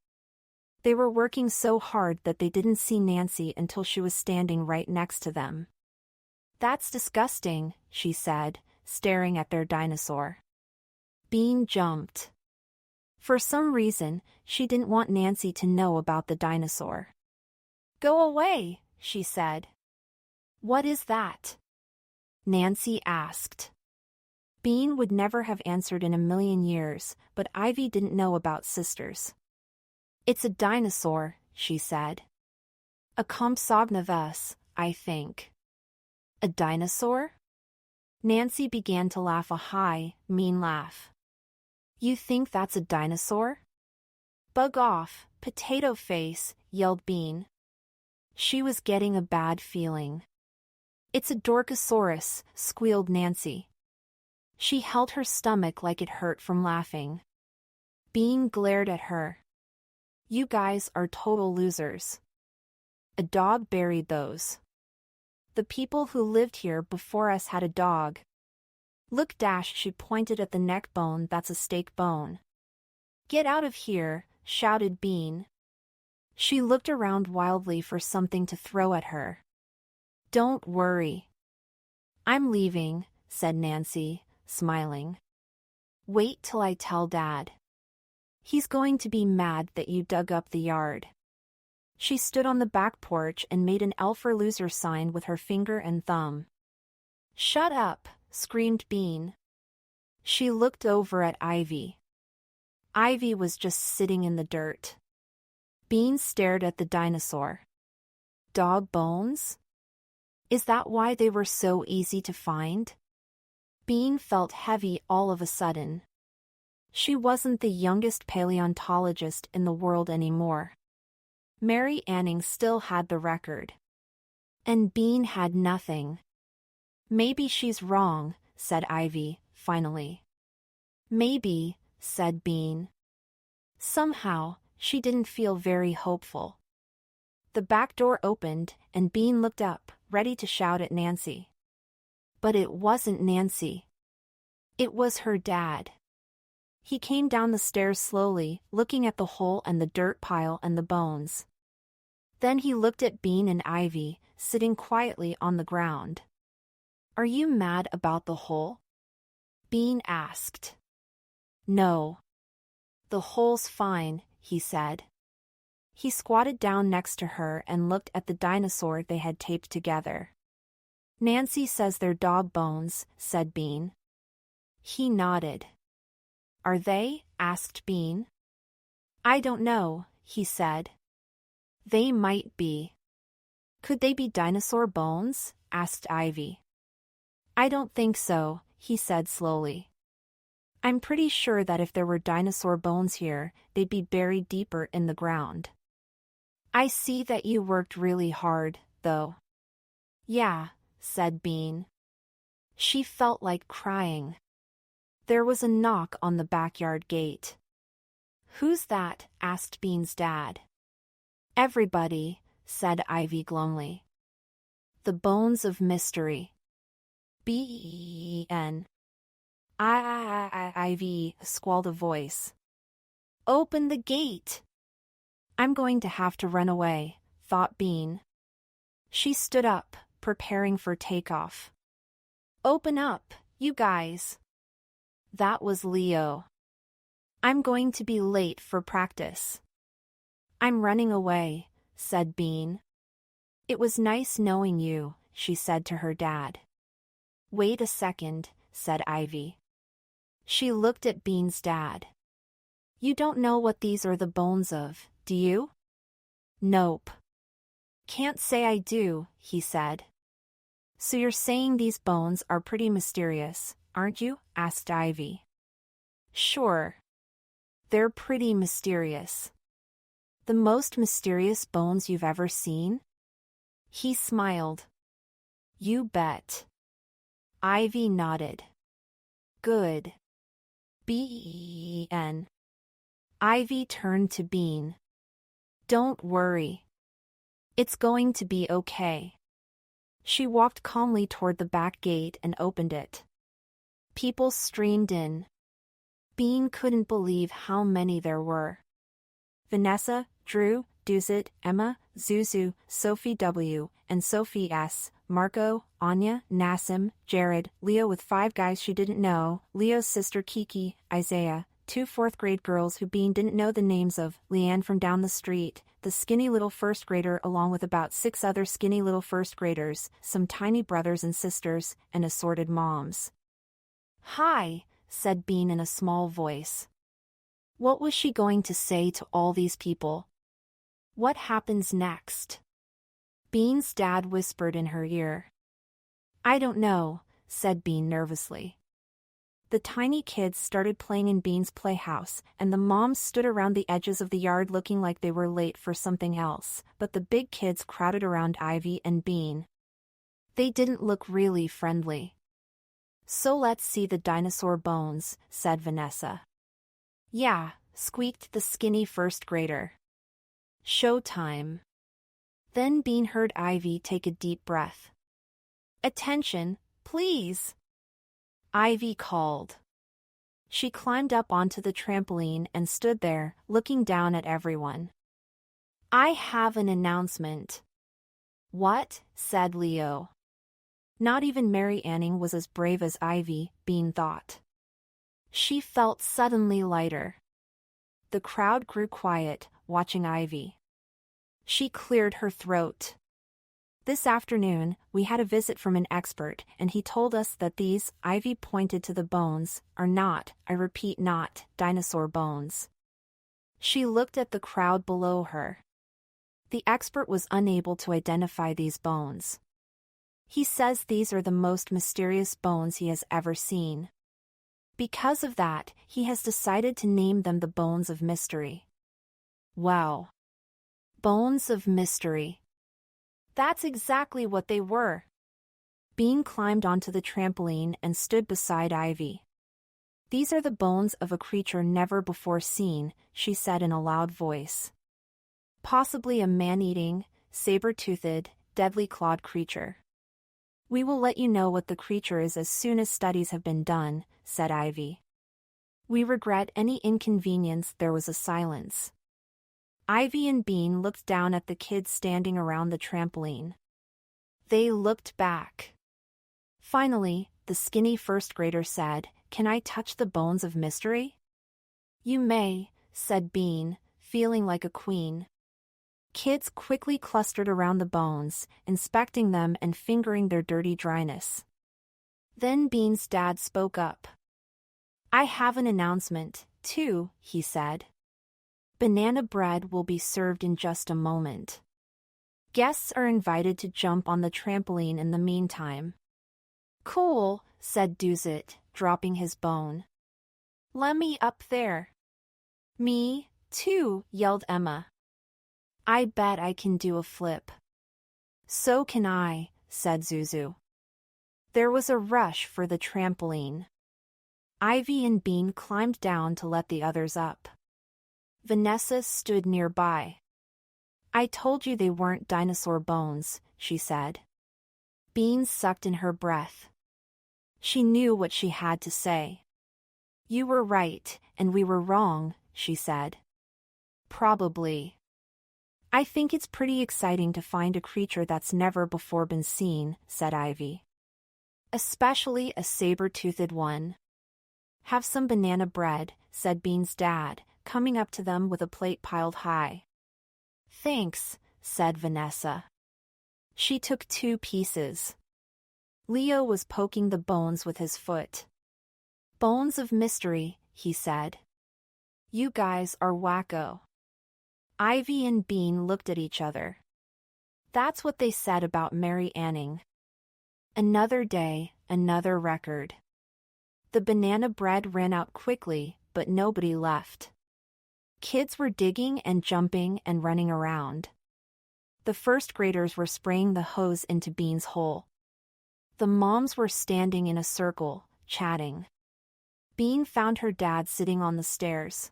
They were working so hard that they didn't see Nancy until she was standing right next to them. That's disgusting, she said, staring at their dinosaur. Bean jumped. For some reason, she didn't want Nancy to know about the dinosaur. Go away, she said. What is that? Nancy asked. Bean would never have answered in a million years, but Ivy didn't know about sisters. It's a dinosaur, she said. A compsognathus, I think. A dinosaur? Nancy began to laugh a high, mean laugh. You think that's a dinosaur? Bug off, potato face, yelled Bean. She was getting a bad feeling. It's a Dorkosaurus, squealed Nancy. She held her stomach like it hurt from laughing. Bean glared at her. You guys are total losers. A dog buried those. The people who lived here before us had a dog. Look, she pointed at the neck bone. That's a steak bone. Get out of here, shouted Bean. She looked around wildly for something to throw at her. Don't worry. I'm leaving, said Nancy, smiling. Wait till I tell Dad. He's going to be mad that you dug up the yard. She stood on the back porch and made an L for loser sign with her finger and thumb. Shut up, screamed Bean. She looked over at Ivy. Ivy was just sitting in the dirt. Bean stared at the dinosaur. Dog bones? Is that why they were so easy to find? Bean felt heavy all of a sudden. She wasn't the youngest paleontologist in the world anymore. Mary Anning still had the record. And Bean had nothing. Maybe she's wrong, said Ivy, finally. Maybe, said Bean. Somehow, she didn't feel very hopeful. The back door opened, and Bean looked up, ready to shout at Nancy. But it wasn't Nancy. It was her dad. He came down the stairs slowly, looking at the hole and the dirt pile and the bones. Then he looked at Bean and Ivy, sitting quietly on the ground. Are you mad about the hole? Bean asked. No. The hole's fine, he said. He squatted down next to her and looked at the dinosaur they had taped together. Nancy says they're dog bones, said Bean. He nodded. Are they? Asked Bean. I don't know, he said. They might be. Could they be dinosaur bones? Asked Ivy. I don't think so, he said slowly. I'm pretty sure that if there were dinosaur bones here, they'd be buried deeper in the ground. I see that you worked really hard, though. Yeah, said Bean. She felt like crying. There was a knock on the backyard gate. Who's that? Asked Bean's dad. Everybody, said Ivy glumly. The bones of mystery. B-E-N. Ivy, squalled a voice. Open the gate. I'm going to have to run away, thought Bean. She stood up, preparing for takeoff. Open up, you guys. That was Leo. I'm going to be late for practice. I'm running away, said Bean. It was nice knowing you, she said to her dad. Wait a second, said Ivy. She looked at Bean's dad. You don't know what these are the bones of, do you? Nope. Can't say I do, he said. So you're saying these bones are pretty mysterious, aren't you? Asked Ivy. Sure. They're pretty mysterious. The most mysterious bones you've ever seen? He smiled. You bet. Ivy nodded. Good. B-E-N. Ivy turned to Bean. Don't worry. It's going to be okay. She walked calmly toward the back gate and opened it. People streamed in. Bean couldn't believe how many there were. Vanessa, Drew, Duzit, Emma, Zuzu, Sophie W., and Sophie S., Marco, Anya, Nassim, Jared, Leo with 5 guys she didn't know, Leo's sister Kiki, Isaiah, 2 fourth-grade girls who Bean didn't know the names of, Leanne from down the street, the skinny little first grader along with about 6 other skinny little first graders, some tiny brothers and sisters, and assorted moms. Hi, said Bean in a small voice. What was she going to say to all these people? What happens next? Bean's dad whispered in her ear. I don't know, said Bean nervously. The tiny kids started playing in Bean's playhouse, and the moms stood around the edges of the yard looking like they were late for something else, but the big kids crowded around Ivy and Bean. They didn't look really friendly. So let's see the dinosaur bones, said Vanessa. Yeah, squeaked the skinny first grader. Showtime. Then Bean heard Ivy take a deep breath. Attention, please. Ivy called. She climbed up onto the trampoline and stood there, looking down at everyone. I have an announcement. What? Said Leo. Not even Mary Anning was as brave as Ivy, Bean thought. She felt suddenly lighter. The crowd grew quiet, watching Ivy. She cleared her throat. This afternoon, we had a visit from an expert, and he told us that these, Ivy pointed to the bones, are not, I repeat not, dinosaur bones. She looked at the crowd below her. The expert was unable to identify these bones. He says these are the most mysterious bones he has ever seen. Because of that, he has decided to name them the bones of mystery. Wow. Bones of mystery. That's exactly what they were. Bean climbed onto the trampoline and stood beside Ivy. These are the bones of a creature never before seen, she said in a loud voice. Possibly a man-eating, saber-toothed, deadly-clawed creature. We will let you know what the creature is as soon as studies have been done, said Ivy. We regret any inconvenience. There was a silence. Ivy and Bean looked down at the kids standing around the trampoline. They looked back. Finally, the skinny first grader said, Can I touch the bones of mystery? You may, said Bean, feeling like a queen. Kids quickly clustered around the bones, inspecting them and fingering their dirty dryness. Then Bean's dad spoke up. I have an announcement, too, he said. Banana bread will be served in just a moment. Guests are invited to jump on the trampoline in the meantime. Cool, said Duzit, dropping his bone. Let me up there. Me, too, yelled Emma. I bet I can do a flip. So can I, said Zuzu. There was a rush for the trampoline. Ivy and Bean climbed down to let the others up. Vanessa stood nearby. I told you they weren't dinosaur bones, she said. Bean sucked in her breath. She knew what she had to say. You were right, and we were wrong, she said. Probably. I think it's pretty exciting to find a creature that's never before been seen, said Ivy. Especially a saber-toothed one. Have some banana bread, said Bean's dad, coming up to them with a plate piled high. Thanks, said Vanessa. She took 2 pieces. Leo was poking the bones with his foot. Bones of mystery, he said. You guys are wacko. Ivy and Bean looked at each other. That's what they said about Mary Anning. Another day, another record. The banana bread ran out quickly, but nobody left. Kids were digging and jumping and running around. The first graders were spraying the hose into Bean's hole. The moms were standing in a circle, chatting. Bean found her dad sitting on the stairs.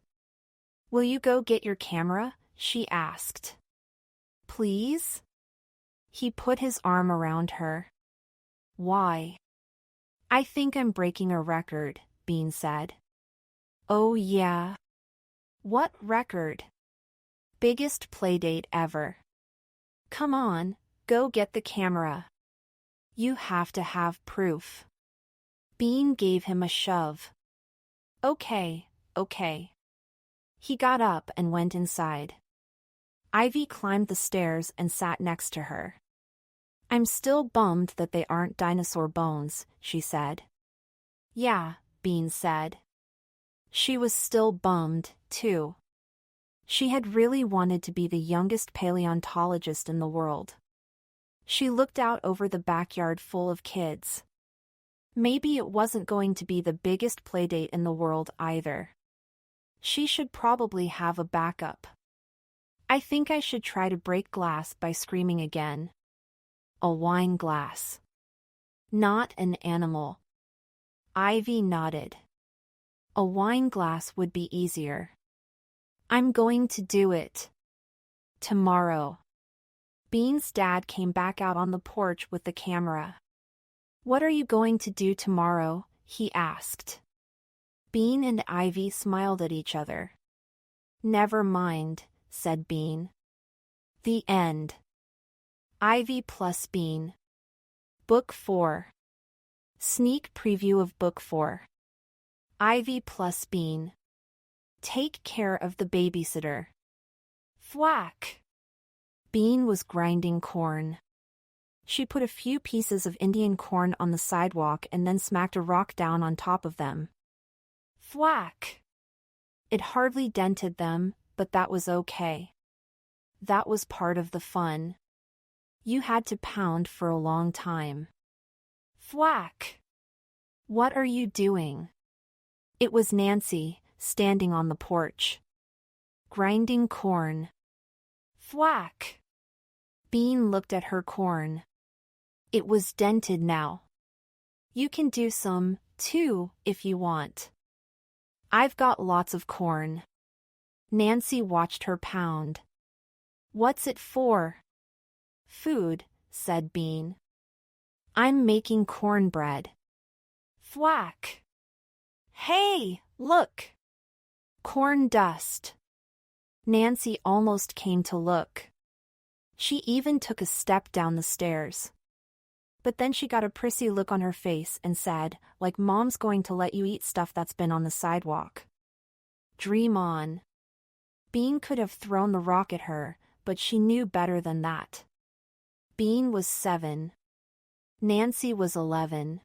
Will you go get your camera? She asked. Please? He put his arm around her. Why? I think I'm breaking a record, Bean said. Oh yeah? What record? Biggest playdate ever. Come on, go get the camera. You have to have proof. Bean gave him a shove. Okay. He got up and went inside. Ivy climbed the stairs and sat next to her. I'm still bummed that they aren't dinosaur bones, she said. Yeah, Bean said. She was still bummed, too. She had really wanted to be the youngest paleontologist in the world. She looked out over the backyard full of kids. Maybe it wasn't going to be the biggest playdate in the world either. She should probably have a backup. I think I should try to break glass by screaming again. A wine glass. Not an animal. Ivy nodded. A wine glass would be easier. I'm going to do it. Tomorrow. Bean's dad came back out on the porch with the camera. What are you going to do tomorrow? He asked. Bean and Ivy smiled at each other. Never mind, said Bean. The end. Ivy plus Bean. Book 4. Sneak preview of Book 4. Ivy plus Bean. Take care of the babysitter. Thwack! Bean was grinding corn. She put a few pieces of Indian corn on the sidewalk and then smacked a rock down on top of them. Thwack! It hardly dented them, but that was okay. That was part of the fun. You had to pound for a long time. Thwack! What are you doing? It was Nancy, standing on the porch. Grinding corn. Thwack! Bean looked at her corn. It was dented now. You can do some, too, if you want. I've got lots of corn. Nancy watched her pound. What's it for? Food, said Bean. I'm making cornbread. Thwack! Hey, look! Corn dust. Nancy almost came to look. She even took a step down the stairs. But then she got a prissy look on her face and said, like Mom's going to let you eat stuff that's been on the sidewalk. Dream on. Bean could have thrown the rock at her, but she knew better than that. Bean was 7. Nancy was 11.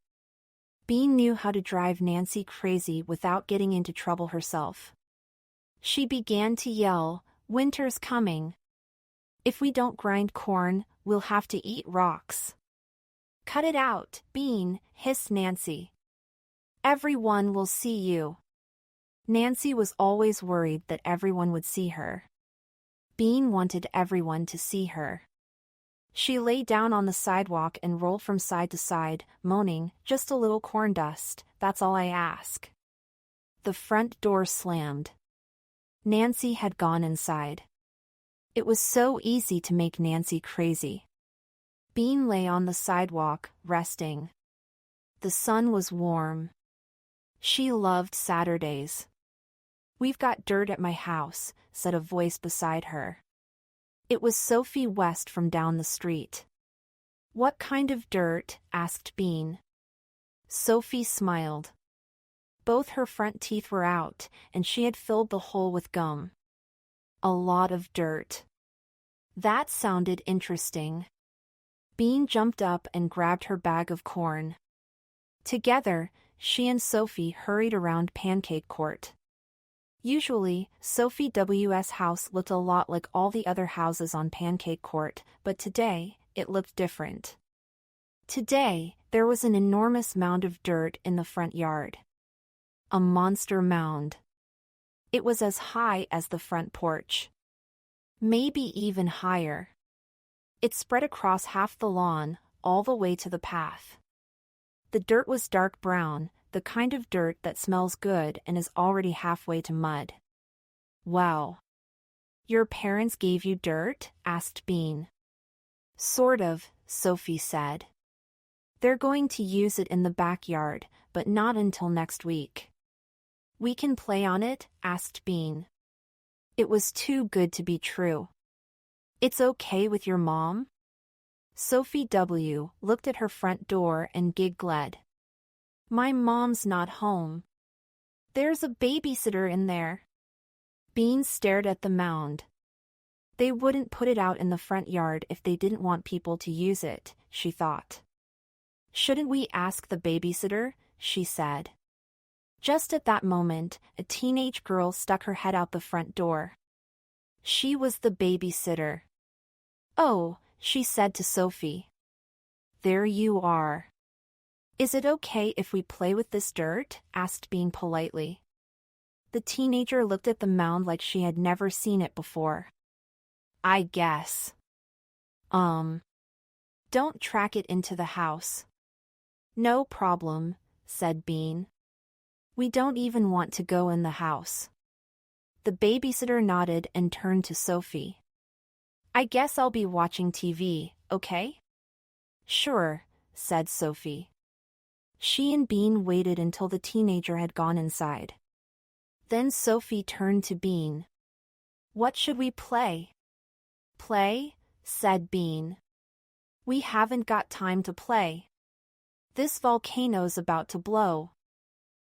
Bean knew how to drive Nancy crazy without getting into trouble herself. She began to yell, "Winter's coming. If we don't grind corn, we'll have to eat rocks." Cut it out, Bean, hissed Nancy. Everyone will see you. Nancy was always worried that everyone would see her. Bean wanted everyone to see her. She lay down on the sidewalk and rolled from side to side, moaning, "Just a little corn dust, that's all I ask." The front door slammed. Nancy had gone inside. It was so easy to make Nancy crazy. Bean lay on the sidewalk, resting. The sun was warm. She loved Saturdays. "We've got dirt at my house," said a voice beside her. It was Sophie West from down the street. "What kind of dirt?" asked Bean. Sophie smiled. Both her front teeth were out, and she had filled the hole with gum. "A lot of dirt." That sounded interesting. Bean jumped up and grabbed her bag of corn. Together, she and Sophie hurried around Pancake Court. Usually, Sophie W.'s house looked a lot like all the other houses on Pancake Court, but today, it looked different. Today, there was an enormous mound of dirt in the front yard. A monster mound. It was as high as the front porch. Maybe even higher. It spread across half the lawn, all the way to the path. The dirt was dark brown, the kind of dirt that smells good and is already halfway to mud. "Wow. Your parents gave you dirt?" asked Bean. "Sort of," Sophie said. "They're going to use it in the backyard, but not until next week." "We can play on it?" asked Bean. It was too good to be true. "It's okay with your mom?" Sophie W. looked at her front door and giggled. "My mom's not home. There's a babysitter in there." Bean stared at the mound. They wouldn't put it out in the front yard if they didn't want people to use it, she thought. "Shouldn't we ask the babysitter?" she said. Just at that moment, a teenage girl stuck her head out the front door. She was the babysitter. "Oh," she said to Sophie. "There you are." "Is it okay if we play with this dirt?" asked Bean politely. The teenager looked at the mound like she had never seen it before. "I guess." Don't track it into the house." "No problem," said Bean. "We don't even want to go in the house." The babysitter nodded and turned to Sophie. "I guess I'll be watching TV, okay?" "Sure," said Sophie. She and Bean waited until the teenager had gone inside. Then Sophie turned to Bean. "What should we play?" "Play?" said Bean. "We haven't got time to play. This volcano's about to blow."